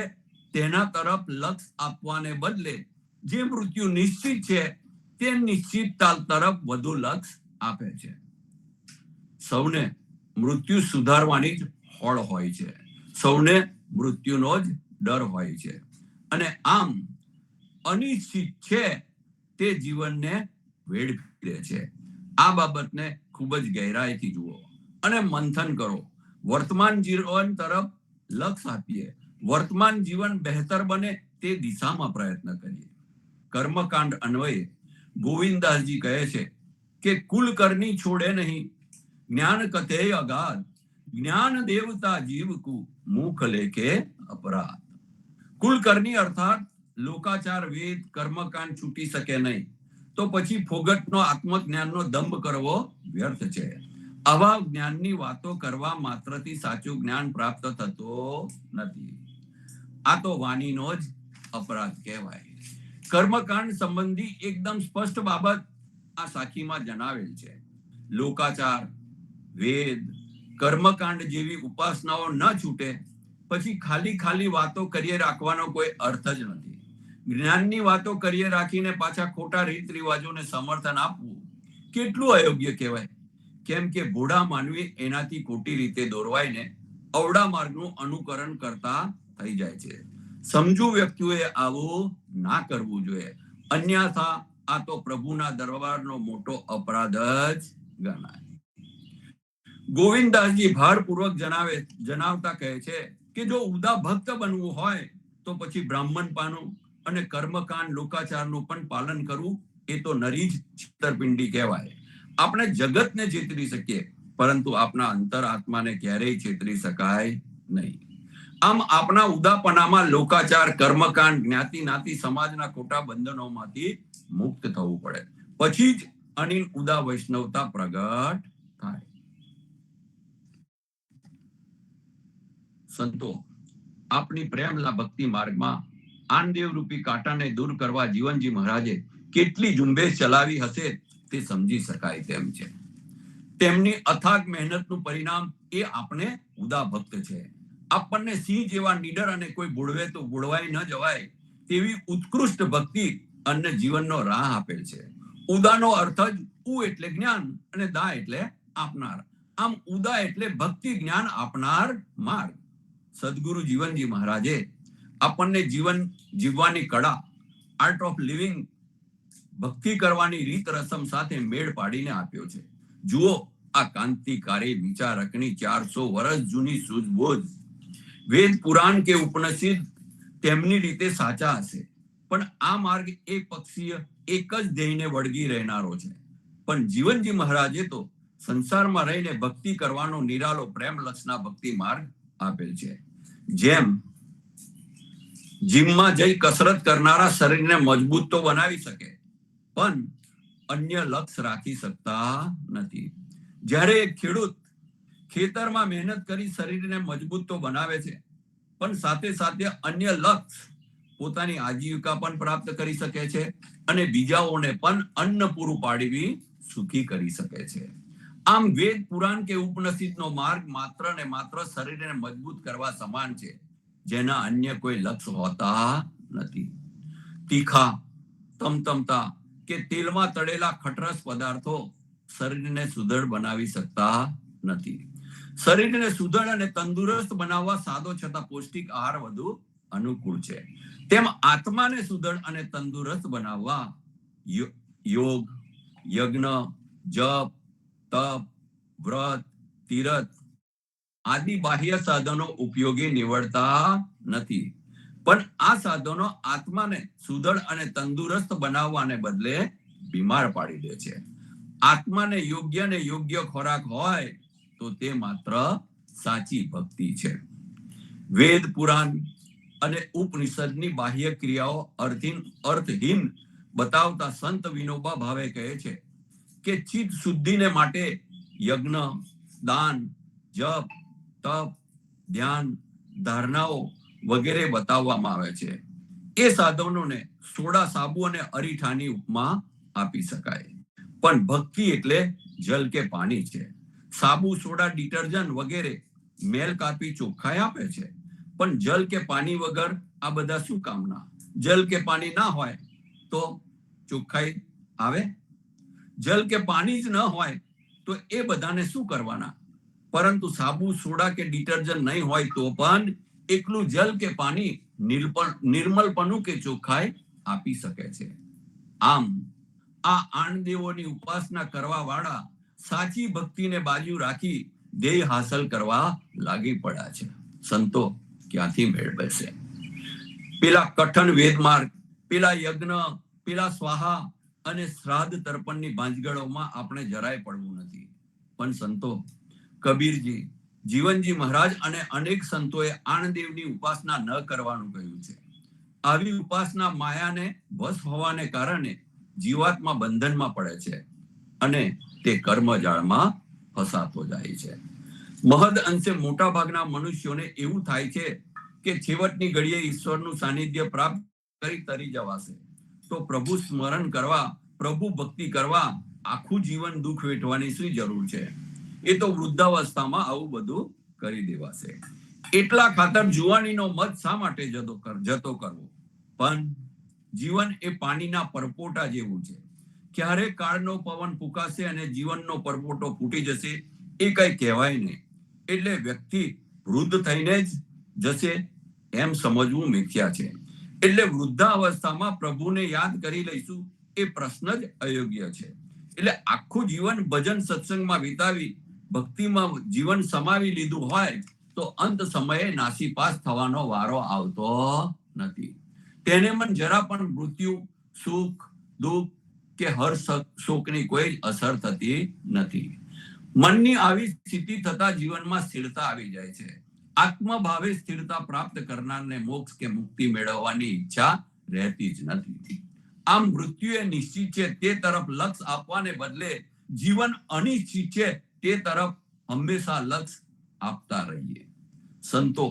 તેના તરફ લક્ષ આપવાને બદલે જે મૃત્યુ નિશ્ચિત છે તે નિશ્ચિતતા તરફ વધુ લક્ષ આપે છે. સૌને મૃત્યુ સુધારવાની જ હોડ હોય છે. સૌને મૃત્યુનો જ ડર હોય છે. અને આમ અનિશ્ચિત છે તે જીવનને વેડફી દે છે. આ બાબતને ખૂબ જ ગહેરાઈથી જુઓ અને મંથન કરો. વર્તમાન જીવન તરફ લક્ષ આપીએ. વર્તમાન જીવન બહેતર બને તે દિશામાં પ્રયત્ન કરીએ. કર્મકાંડ અન્વયે ગોવિંદાસજી કહે છે કે કુલ કરની છોડે નહીં, જ્ઞાન કથે અગાધ, જ્ઞાન દેવતા જીવકુ મુખ લેખે અપરાધ. કુલકર્ણી અર્થાત લોકાચાર, વેદ, કર્મકાંડ છૂટી શકે નહીં, તો પછી ફોગટનો આત્મજ્ઞાનનો દંભ કરવો વ્યર્થ છે. આવા જ્ઞાનની વાતો કરવા માત્રથી સાચું જ્ઞાન પ્રાપ્ત થતો નથી. આ તો વાણીનો જ અપરાધ કહેવાય. કર્મકાંડ સંબંધી એકદમ સ્પષ્ટ બાબત આ સાખીમાં જણાવેલ છે. લોકાચાર, વેદ, કર્મકાંડ જેવી ઉપાસનાઓ ન છૂટે પછી ખાલી વાતો કરીએ રાખવાનો કોઈ અર્થ જ નથી. જ્ઞાનની વાતો કરીએ રાખીને પાછા ખોટા રીત રિવાજોને સમર્થન આપવું કેટલું અયોગ્ય કહેવાય. કેમ કે ભોળા માનવી એનાથી ખોટી રીતે દોરવાઈને અવળા માર્ગનું અનુકરણ કરતા થઈ જાય છે. સમજુ વ્યક્તિઓએ આવું ના કરવું જોઈએ, અન્યથા આ તો પ્રભુના દરબારનો મોટો અપરાધ જ ગણાય. ગોવિંદાસજી ભારપૂર્વક જણાવતા કહે છે કે જો ઉદા ભક્ત બનવું હોય તો પછી બ્રાહ્મણ પાનું અને કર્મકાંડ લોકાચારનું પણ પાલન કરવું એ તો નરી જ છેતરપિંડી કહેવાય. આપણે જગતને છેતરી શકીએ, પરંતુ આપણા અંતર આત્માને ક્યારેય છેતરી શકાય નહીં. આમ આપણા ઉદાપનામાં લોકાચાર, કર્મકાંડ, જ્ઞાતિ નાતિ સમાજના ખોટા બંધનોમાંથી મુક્ત થવું પડે, પછી જ અનિલ ઉદા વૈષ્ણવતા પ્રગટ થાય. સંતો, આપણી પ્રેમલા ભક્તિ માર્ગમાં આનદેવ રૂપી કાંટાને દૂર કરવા જીવનજી મહારાજે કેટલી ઝુંબેશ ચલાવી હશે તે સમજી શકાય તેમ છે. તેમની અથાગ મહેનતનું પરિણામ એ આપણે ઉદા ભક્ત છે. આપણને સિંહ જેવા નીડર અને કોઈ બોળવે તો બોળવાઈ ન જવાય તેવી ઉત્કૃષ્ટ ભક્તિ અને જીવનનો રાહ આપેલ છે. ઉદાનો અર્થ જ ઉ એટલે જ્ઞાન અને દા એટલે આપનાર. આમ ઉદા એટલે ભક્તિ જ્ઞાન આપનાર માર્ગ. સદગુરુ જીવનજી મહારાજે આપણને જીવન જીવવાની કળા, આર્ટ ઓફ લિવિંગ, ભક્તિ કરવાની રીત રસમ સાથે મેળ પાડીને આપ્યો છે. જુઓ આ ક્રાંતિકારી વિચારકની 400 વર્ષ જૂની સૂઝબૂઝ. વેદ, પુરાણ કે ઉપનિષદ તેમની રીતે સાચા હશે, પણ આ માર્ગ એક પક્ષીય એક જ ધ્યેયને વળગી રહેનારો છે. પણ જીવનજી મહારાજે તો સંસારમાં રહીને ભક્તિ કરવાનો નિરાલો પ્રેમ લક્ષના ભક્તિ માર્ગ આપેલ છે. જેમ જીમમાં જઈ કસરત કરનારા શરીરને મજબૂત તો બનાવી શકે, પણ અન્ય લક્ષ્ય રાખી શકતા નથી. જ્યારે એક ખેડૂત ખેતરમાં મહેનત કરી શરીરને મજબૂત તો બનાવે છે, પણ સાથે સાથે અન્ય લક્ષ્ય પોતાની આજીવિકા પણ પ્રાપ્ત કરી શકે છે અને બીજાઓને પણ અન્ન પૂરું પાડવી સુખી કરી શકે છે. આમ વેદ પુરાણ કે ઉપનિષદનો માર્ગ માત્ર ને માત્ર શરીરને મજબૂત કરવા સમાન છે, જેના અન્ય કોઈ લક્ષ્ય હોતા નથી. તીખા, તમતમતા કે તેલમાં તળેલા ખટરસ પદાર્થો શરીરને સુદૃઢ બનાવી શકતા નથી. શરીરને સુદૃઢ અને તંદુરસ્ત બનાવવા સાદો છતાં પૌષ્ટિક આહાર વધુ અનુકૂળ છે. તેમ આત્માને સુદૃઢ અને તંદુરસ્ત બનાવવા યોગ, યજ્ઞ, જપ, તપ, વ્રત, તીરથ આદિ બાહ્ય સાધનો ઉપયોગી નીવડતા નથી, પણ આ સાધનો આત્માને સુદૃઢ અને તંદુરસ્ત બનાવવાને બદલે બીમાર પાડી દે છે. આત્માને યોગ્ય ને યોગ્ય ખોરાક હોય તો તે માત્ર સાચી ભક્તિ છે. વેદ પુરાણ અને ઉપનિષદની બાહ્ય ક્રિયાઓ અર્થહીન બતાવતા સંત વિનોબા ભાવે કહે છે કે ચિત્ત શુદ્ધિને માટે યજ્ઞ, દાન, જપ, તપ, ધ્યાન, ધારણાઓ વગેરે બતાવવામાં આવે છે. એ સાધનોને સોડા, સાબુ અને અરીઠાની ઉપમા આપી શકાય. પણ ભક્તિ એટલે જલ કે પાણી છે. સાબુ, સોડા, ડિટર્જન્ટ વગેરે મેલ કાપી ચોખ્ખાઈ આપે છે, પણ જલ કે પાણી વગર આ બધા શું કામના? જલ કે પાણી ના હોય તો ચોખ્ખાઈ આવે? જલ કે પાણી જ ન હોય તો એ બધાને શું કરવાના? પરંતુ સાબુ, સોડા કે ડિટર્જન્ટ નહીં હોય તો પણ એકલું જલ કે પાણી નિર્મલપણું કે ચોખ્ખાઈ આપી શકે છે. આમ આ આણદેવોની ઉપાસના કરવા વાળા સાચી ભક્તિને બાજુ રાખી ધ્યેય હાંસલ કરવા લાગી પડ્યા છે. સંતો ક્યાંથી મેળવશે? પેલા કઠણ વેદમાર્ગ, પેલા યજ્ઞ, પેલા સ્વાહા અને શ્રાદ્ધ તર્પણની ભાંજગળોમાં આપણે જરાય પડવું નથી. પણ સંતો, કબીરજી, જીવનજી મહારાજ અને અનેક સંતોએ આણદેવની ઉપાસના ન કરવાનું કહ્યું છે. આવી ઉપાસના માયાને વશ હોવાને કારણે જીવાત્મા બંધનમાં પડે છે અને તે કર્મજાળમાં ફસાતો જાય છે. મહદ અંશે મોટા ભાગના મનુષ્યોને એવું થાય છે કે છેવટની ઘડીએ ઈશ્વરનું સાનિધ્ય પ્રાપ્ત કરી તરી જવાશે તો પ્રભુ સ્મરણ કરવા, પ્રભુ ભક્તિ કરવા આખું જીવન દુઃખ વેઠવાની શું જરૂર છે? એ તો વૃદ્ધાવસ્થામાં આવું બધું કરી દેવાશે. એટલા ખાતર જુવાનીનો મત શા માટે જતો કરવો? પણ જીવન એ પાણીના પરપોટા જેવું છે. ક્યારે કાળનો પવન ફૂંકાશે અને જીવનનો પરપોટો ફૂટી જશે એ કઈ કહેવાય નહીં. એટલે વ્યક્તિ વૃદ્ધ થઈને જ જશે એમ સમજવું મિથ્યા છે. એટલે વૃદ્ધાવસ્થામાં પ્રભુને યાદ કરી લઈશું એ પ્રશ્ન જ અયોગ્ય છે. એટલે આખું જીવન ભજન સત્સંગમાં વિતાવી ભક્તિમાં જીવન સમાવી લીધું હોય તો અંત સમયે નાસીપાસ થવાનો વારો આવતો નથી. તેને મન જરા પણ મૃત્યુ, સુખ, દુઃખ કે હર્ષ, શોકની કોઈ અસર થતી નથી. મનની આવી સ્થિતિ થતા જીવનમાં સ્થિરતા આવી જાય છે. આત્મભાવે સ્થિરતા પ્રાપ્ત કરનારને મોક્ષ કે મુક્તિ મેળવવાની ઈચ્છા રહેતી જ નથી. આમ મૃત્યુ એ નિશ્ચિત છે તે તરફ લક્ષ્ય આપવાને બદલે જીવન અનિશ્ચિત છે તે તરફ હંમેશા લક્ષ્ય આપતા રહીએ. સંતો,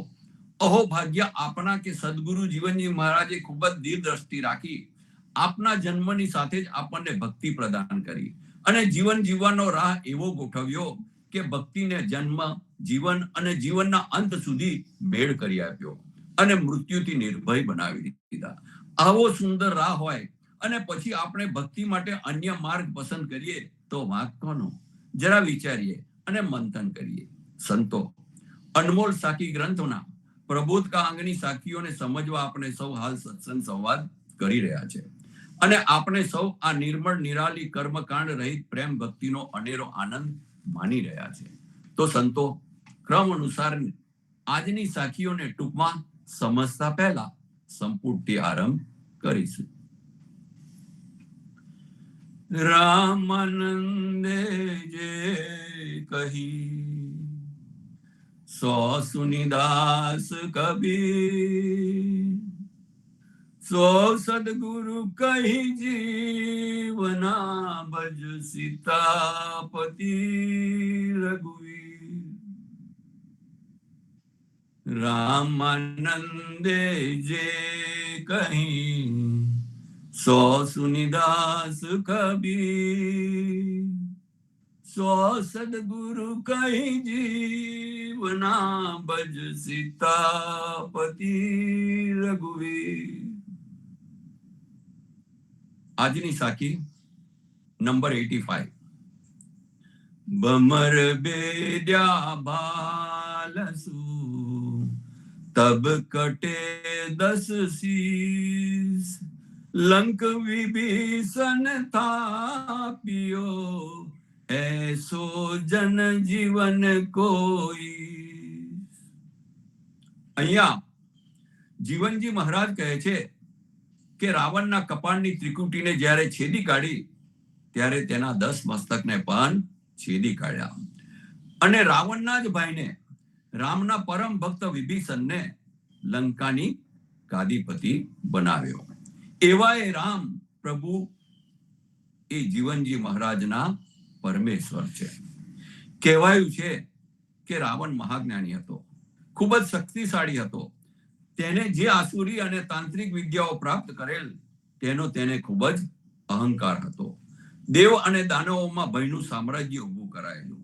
અહો ભાગ્ય આપના કે સદગુરુ જીવનજી મહારાજે ખૂબ જ દીર્ઘદ્રષ્ટિ રાખી આપના જન્મની સાથે જ આપણને ભક્તિ પ્રદાન કરી અને જીવન જીવવાનો રાહ એવો ગોઠવ્યો કે ભક્તિને જન્મ, જીવન અને જીવનના અંત સુધી મેળ કરી આપ્યો અને મૃત્યુથી નિર્ભય બનાવી દીધા. આવો સુંદર રાહ હોય અને પછી આપણે ભક્તિ માટે અન્ય માર્ગ પસંદ કરીએ તો વાંક કોનો? જરા વિચારીએ અને મંથન કરીએ. સંતો, અનમોલ સાખી ગ્રંથોના પ્રબોધ કા અંગની સાખીઓને સમજવા આપણે સૌ હાલ સત્સંગ સંવાદ કરી રહ્યા છે અને આપણે સૌ આ નિર્મળ નિરાલી કર્મકાંડ રહિત પ્રેમ ભક્તિનો અનેરો આનંદ માની રહ્યા છે. તો સંતો, ક્રમ અનુસાર આજની સાખીઓને ટૂંકમાં સમજતા પહેલા સંપૂર્ણથી આરંભ કરીશું. રામાનંદે જે કહી સો સુનિદાસ કબીર, સો સદગુરુ કહી જીવના ભજ સીતાપતિ રઘુવીર. રામાનંદે જે કહી સો સુનિદાસ કબીર. સો સદગુરુ કહી જીવના ભજ સીતાપતિ રઘુવીર. આજની સાખી નંબર 85. બમર બેદ્યા બાલસુ તબ કટે 10 શીસ. લંક વિભીષણ થાપ્યો એસો જન જીવન કોઈ. અહીંયા જીવનજી મહારાજ કહે છે કે રાવણના કપાળની ત્રિકુટીને જ્યારે છેદી કાઢી ત્યારે તેના 10 મસ્તકને પણ છેદી કાઢ્યા. અને રાવણના જ ભાઈને, રામના પરમ ભક્ત વિભીષણને લંકાની ગાદીપતિ બનાવ્યો. એવા એ રામ પ્રભુ એ જીવનજી મહારાજના પરમેશ્વર છે. કહેવાયું છે કે રાવણ મહાજ્ઞાની હતો, ખૂબ જ શક્તિશાળી હતો. તેને જે આસુરી અને તાંત્રિક વિદ્યાઓ પ્રાપ્ત કરેલ તેનો તેને ખૂબ જ અહંકાર હતો. દેવ અને દાનવોમાં ભયનું સામ્રાજ્ય ઊભું કરાયેલું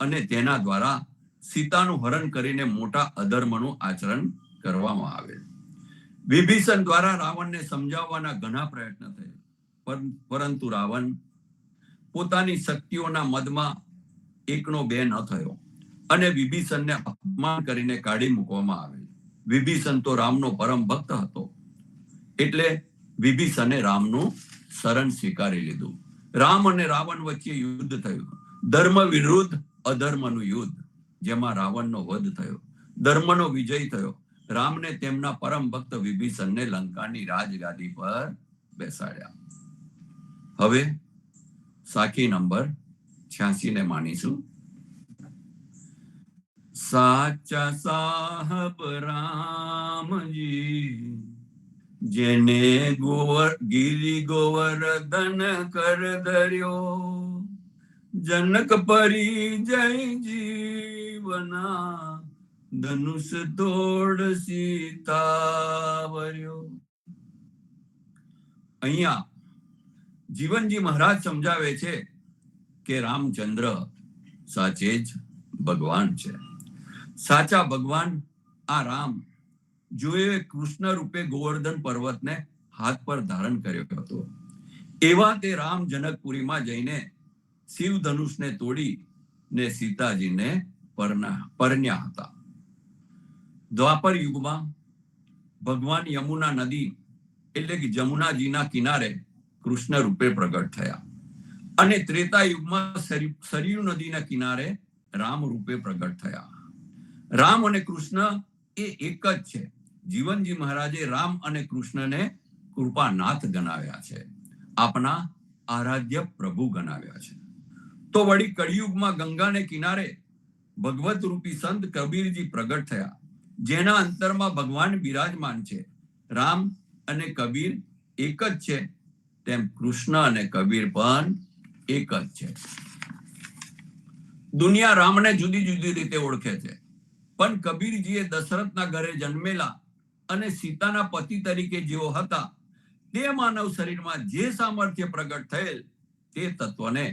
અને તેના દ્વારા સીતાનું હરણ કરીને મોટા અધર્મનું આચરણ કરવામાં આવેલ. વિભીષણ દ્વારા રાવણને સમજાવવાના ઘણા પ્રયત્ન થયા, પરંતુ રાવણ પોતાની શક્તિઓના મદમાં એકનો બે ન થયો અને વિભીષણને અપમાન કરીને કાઢી મૂકવામાં આવેલ. વિભીષણ તો રામનો પરમ ભક્ત હતો એટલે વિભીષણે રામનું શરણ સ્વીકારી લીધું. રામ અને રાવણ વચ્ચે યુદ્ધ થયું, ધર્મ વિરુદ્ધ અધર્મનું યુદ્ધ, જેમાં રાવણનો વધ થયો, ધર્મનો વિજય થયો. રામને તેમના પરમ ભક્ત વિભીષણને લંકાની રાજગાદી પર બેસાડ્યા. હવે સાખી નંબર 86 ને માનીશું. સાચા સાહબ રામજી જેને ગિરી ગોવર્ધન કર ધર્યો. જનક પરિજય જીવના ધનુષ તોડ સીતાવર્યો. અહીંયા જીવનજી મહારાજ સમજાવે છે કે રામચંદ્ર સાચે જ ભગવાન છે. સાચા ભગવાન આ રામ જોએ કૃષ્ણ રૂપે ગોવર્ધન પર્વતને હાથ પર ધારણ કર્યો હતો. એવા તે રામ જનકપુરીમાં જઈને શિવ ધનુષને તોડી ને સીતાજીને પરણ્યા હતા. દ્વાપર યુગમાં ભગવાન યમુના નદી એટલે કે જમુનાજીના કિનારે કૃષ્ણ રૂપે પ્રગટ થયા અને ત્રેતા યુગમાં સરયુ નદીના કિનારે રામ રૂપે પ્રગટ થયા. રામ અને કૃષ્ણ એ એક જ છે. જીવનજી મહારાજે રામ અને કૃષ્ણને કૃપાનાથ ગણાવ્યા છે, આપના આરાધ્ય પ્રભુ ગણાવ્યા છે. તો વળી કળિયુગમાં ગંગાને કિનારે ભગવત રૂપી સંત કબીરજી પ્રગટ થયા, જેના અંતરમાં ભગવાન બિરાજમાન છે. રામ અને કબીર એક જ છે, તેમ કૃષ્ણ અને કબીર પણ એક જ છે. દુનિયા રામને જુદી જુદી રીતે ઓળખે છે, પણ કબીરજીએ દશરથના ઘરે જન્મેલા અને સીતાના પતિ તરીકે જેઓ હતા તે માનવ શરીરમાં જે સામર્થ્ય પ્રગટ થયેલ તે તત્વને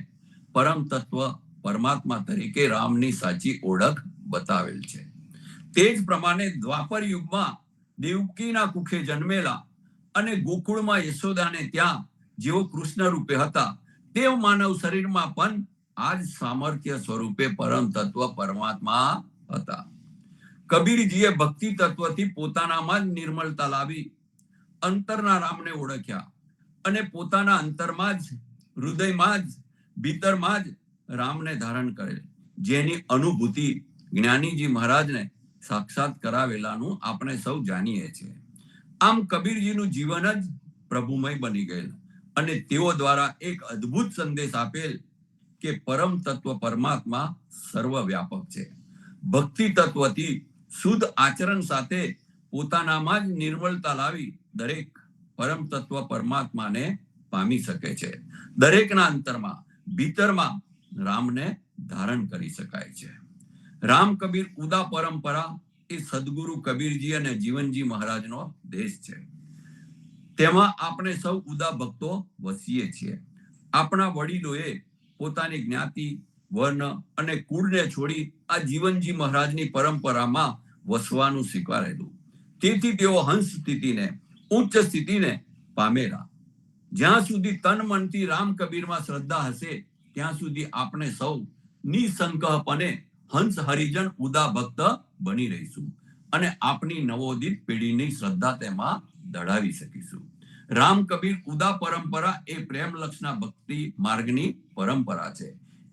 પરમ તત્વ પરમાત્મા તરીકે રામની સાચી ઓળખ બતાવેલ છે. તે જ પ્રમાણે દ્વાપર યુગમાં દેવકીના કુખે જન્મેલા અને ગોકુળમાં યશોદાને ત્યાં જેઓ કૃષ્ણ રૂપે હતા તે માનવ શરીરમાં પણ આજ સામર્થ્ય સ્વરૂપે પરમ તત્વ પરમાત્મા હતા. કબીરજીએ ભક્તિ તત્વથી પોતાનામાં જ નિર્મળતા લાવી અંતરના રામને ઓળખ્યા અને પોતાના અંતરમાં જ, હૃદયમાં જ, ભીતરમાં જ રામને ધારણ કરેલ, જેની અનુભૂતિ જ્ઞાનીજી મહારાજને સાક્ષાત કરાવેલાનું આપણે સૌ જાણીએ છીએ. આમ કબીરજીનું જીવન જ પ્રભુમય બની ગયેલ અને તેઓ દ્વારા એક અદ્ભુત સંદેશ આપેલ કે પરમ તત્વ પરમાત્મા સર્વવ્યાપક છે. ભક્તિ તત્વથી શુદ્ધ આચરણ સાથે પોતાનામાં જ નિર્મળતા લાવી દરેક પરમ તત્વ પરમાત્માને પામી શકે છે. દરેકના અંતરમાં ભીતરમાં રામને ધારણ કરી શકાય છે. રામ કબીર ઉદા પરંપરા એ સદગુરુ કબીરજી અને જીવનજી મહારાજનો દેશ છે. તેમાં આપણે સૌ ઉદા ભક્તો વસીએ છીએ. આપણા વડીલોએ પોતાની જ્ઞાતિ, વર્ણ અને કુળને છોડી આ જીવનજી મહારાજની પરંપરામાં વસવાનું સ્વીકારેલું. તેથી તેઓ હંસ સ્થિતિને, ઉચ્ચ સ્થિતિને પામેલા. જ્યાં સુધી તન મનથી રામ કબીરમાં શ્રદ્ધા હશે ત્યાં સુધી આપણે સૌ નિસંકહપણે હંસ હરિજન ઉદા ભક્ત બની રહીશું અને આપણી નવોદિત પેઢીની શ્રદ્ધા તેમાં દડાવી શકીશું. રામ કબીર ઉદા પરંપરા એ પ્રેમલક્ષના ભક્તિ માર્ગની પરંપરા છે.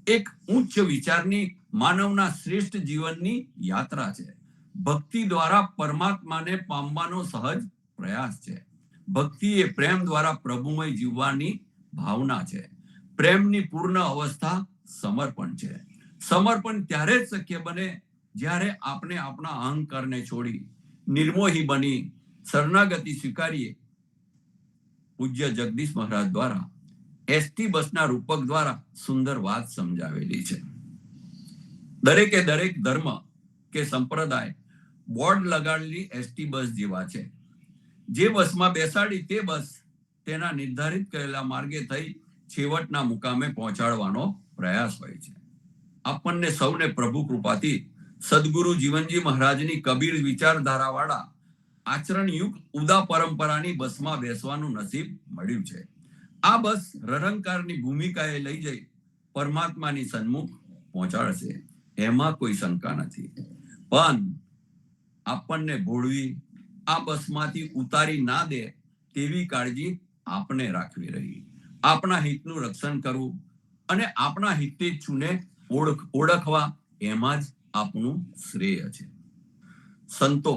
એક ઉચ્ચ વિચારની માનવના શ્રેષ્ઠ જીવનની યાત્રા છે. ભક્તિ દ્વારા પરમાત્માને પામવાનો સહજ પ્રયાસ છે. ભક્તિ એ પ્રેમ દ્વારા પ્રભુમય જીવવાની ભાવના છે. પ્રેમની પૂર્ણ અવસ્થા સમર્પણ છે. સમર્પણ ત્યારે જ શક્ય બને જ્યારે આપણે આપણા અહંકારને છોડી નિર્મોહી બની શરણાગતિ સ્વીકારીએ. પૂજ્ય જગદીશ મહારાજ દ્વારા એસટી બસના રૂપક દ્વારા સુંદર વાત સમજાવેલી છે. દરેકે દરેક ધર્મ કે સંપ્રદાય બોર્ડ લગાડેલી એસટી બસ જેવા છે. જે બસમાં બેસાડી તે બસ તેના નિર્ધારિત કરેલા માર્ગે થઈ છેવટના મુકામે પહોંચાડવાનો પ્રયાસ હોય છે. આપણને સૌને પ્રભુ કૃપાથી સદગુરુ જીવનજી મહારાજની કબીર વિચારધારાવાળા આચરણયુક્ત ઉદા પરંપરાની બસમાં બેસવાનું નસીબ મળ્યું છે. આ બસ રરંકારની ભૂમિકાએ લઈ જઈ પરમાત્માની સન્મુખ પહોંચાડશે, એમાં કોઈ શંકા નથી. પણ આપણને ભોળવી આ બસમાંથી ઉતારી ના દે તેવી કાળજી આપણે રાખવી રહી. આપણા હિતનું રક્ષણ કરવું અને આપણા હિતેચ્છુને ઓળખવા એમાં જ આપણું શ્રેય છે. સંતો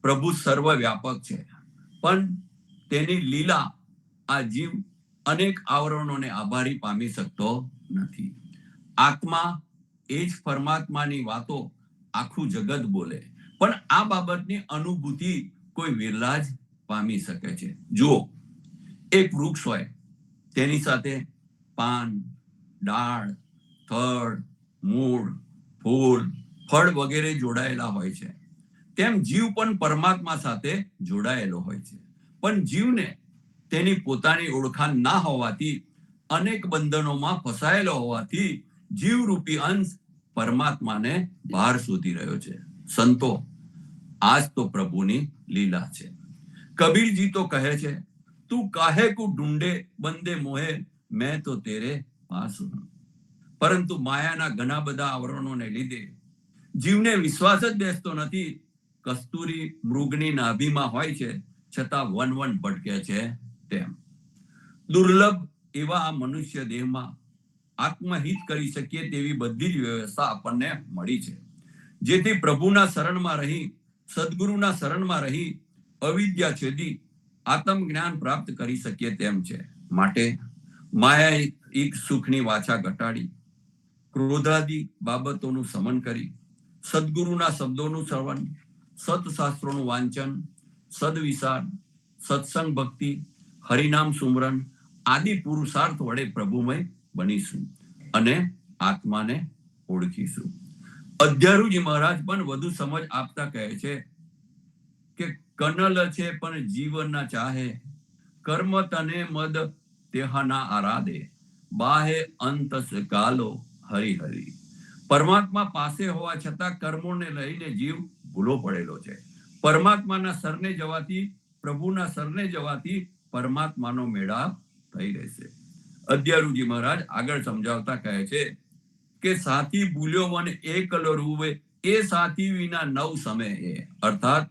પ્રભુ સર્વવ્યાપક છે, પણ તેની લીલા આ જીવ અનેક આવરણોને આભારી પામી શકતો નથી. આત્મા એ જ પરમાત્માની વાતો આખું જગત બોલે, પણ આ બાબતની અનુભૂતિ કોઈ વિરલા જ પામી શકે છે. જુઓ, એક વૃક્ષ હોય, તેની સાથે પાન, ડાળ, થડ, મૂળ, ફૂલ, ફળ વગેરે જોડાયેલા હોય છે. તેમ જીવ પણ પરમાત્મા સાથે જોડાયેલો હોય છે. પણ જીવને તેની પોતાની ઓળખાણ ના હોવાથી, અનેક બંધનોમાં ફસાયેલો હોવાથી જીવરૂપી અંશ પરમાત્માને બહાર શોધી રહ્યો છે. સંતો, આજ તો પ્રભુની લીલા છે. કબીરજી તો કહે છે, તું કાહે કુ ઢૂંઢે બંદે મોહે, મેં તો તેરે પાસ હું. પરંતુ માયાના ઘણા બધા આવરણોને લીધે જીવને વિશ્વાસ જ બેસતો નથી. કસ્તુરી મૃગની નાભીમાં હોય છે, છતાં વન ભટકે છે તેમ. દુર્લભ એવા આ મનુષ્ય દેહમાં આત્મહિત કરી શકીએ તેવી બધી જ વ્યવસ્થા આપણને મળી છે, જેથી પ્રભુના શરણમાં રહી, સદગુરુના શરણમાં રહી અવિદ્યા છેદી આત્મ જ્ઞાન પ્રાપ્ત કરી શકીએ તેમ છે. માટે માયાઇક સુખની વાછા ઘટાડી, ક્રોધાદી બાબતોનું સમન કરી, સદગુરુના શબ્દોનું શ્રવણ, સતશાસ્ત્રોનું વાંચન, સદવિચાર, સત્સંગ ભક્તિ, હરિનામ સુમરન આદિ પુરુષાર્થ વડે પ્રભુમય બનીશું અને આત્માને ઓળખીશું. અધ્યારુજી મહારાજ પણ વધુ સમજ આપતા કહે છે કે કનલ છે પણ જીવ ના ચાહે, કર્મ તને મદ તેહના આરાધે, બાહે અંતસ કાલો હરિ હરિ. પરમાત્મા પાસે હોવા છતાં કર્મોને લઈને જીવ ભૂલો પડેલો છે. પરમાત્માના સરને જવાથી, પ્રભુના સરને જવાથી પરમાત્માનો મેળાપ થઈ રહેશે. અધ્યારુજી મહારાજ આગળ સમજાવતા કહે છે કે સાથી ભૂલ્યો વન એકલો રૂવે, એ સાથી વિના નવ સમય. અર્થાત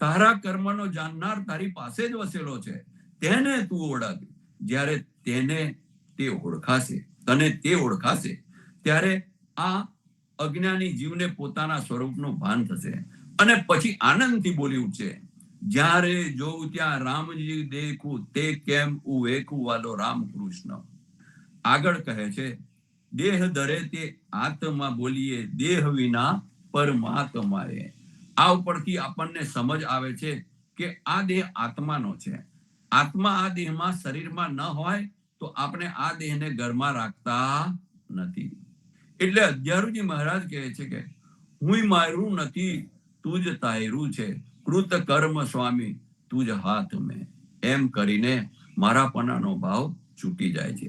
તારા કર્મનો જાણનાર તારી પાસે જ વસેલો છે, તેને તું ઓળખ. જ્યારે તેને તે ઓળખાશે, તને તે ઓળખાશે, ત્યારે આ અજ્ઞાની જીવને પોતાના સ્વરૂપનું ભાન થશે અને પછી આનંદથી બોલી ઉઠશે, જ્યારે જોઉં ત્યાં રામજી દેખું, તે કેમ ઉવેખું વાલો રામ કૃષ્ણ. આગળ કહે છે, દેહ ધરે તે આત્મા બોલીએ, દેહ વિના પરમાત્માએ. આ ઉપરથી આપણને સમજ આવે છે કે આ દેહ આત્માનો છે આત્મા આ દેહમાં શરીરમાં ન હોય તો આપણે આ દેહને ઘરમાં રાખતા નથી. એટલે અગિયારુજી મહારાજ કહે છે કે હું મારું નથી, તું જ તાયરું છે, કૃત કર્મ સ્વામી તું જ હાથ મેં, એમ કરીને મારાપણાનો ભાવ છૂટી જાય છે.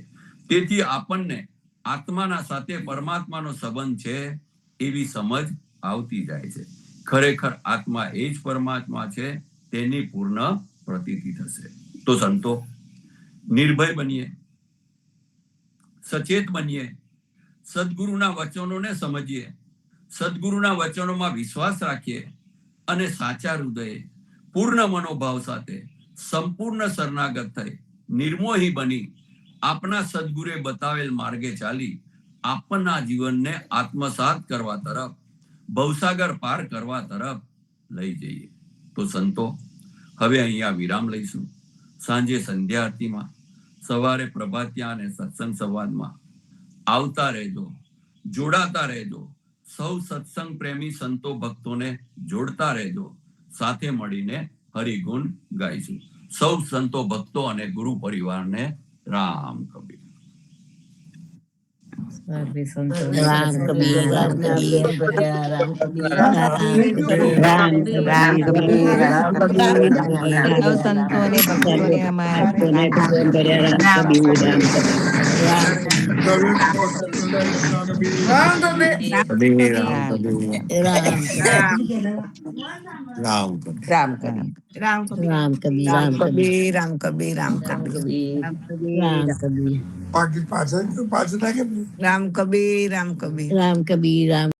તેથી આપણને આત્માના સાથે પરમાત્માનો સંબંધ છે એવી સમજ આવતી જાય છે. ખરેખર આત્મા એ જ પરમાત્મા છે તેની પૂર્ણ પ્રતીતિ થશે. તો સંતો નિર્ભય બનીએ, સચેત બનીએ, સદગુરુના વચનોને સમજીએ, સદગુરુના વચનોમાં વિશ્વાસ રાખીએ અને સાચા હૃદયે પૂર્ણ મનોભાવ સાથે સંપૂર્ણ શરણાગત થઈ નિર્મોહી બની આપના સદગુરુએ બતાવેલ માર્ગે ચાલી આપના જીવનને આત્મસાત કરવા તરફ, ભવસાગર પાર કરવા તરફ લઈ જઈએ. તો સંતો હવે અહીંયા વિરામ લઈશું. સાંજે સંધ્યા આરતીમાં, સવારે પ્રભાતિયા અને સત્સંગ સંવાદમાં આવતા રહેજો, જોડાતા રહેજો. સૌ સત્સંગ પ્રેમી સંતો ભક્તોને જોડતા રહેજો. સાથે મળીને હરિગુણ ગાઈશું. સૌ સંતો ભક્તો અને ગુરુ પરિવારને રામ કબીર. રામ કબીર, રામ કબીર, રામ કબીર, રામ કબીર, રામ કબીર, સૌ સંતોને ભક્તોને અમારા રામ કબીર, રામ કબીર, રામ કબીર, રામ કબીર, રામ કબીર, રામ કબીર, રામ કબીર, રામ કબીર, રામ કબીર, રામ કબીર, રામ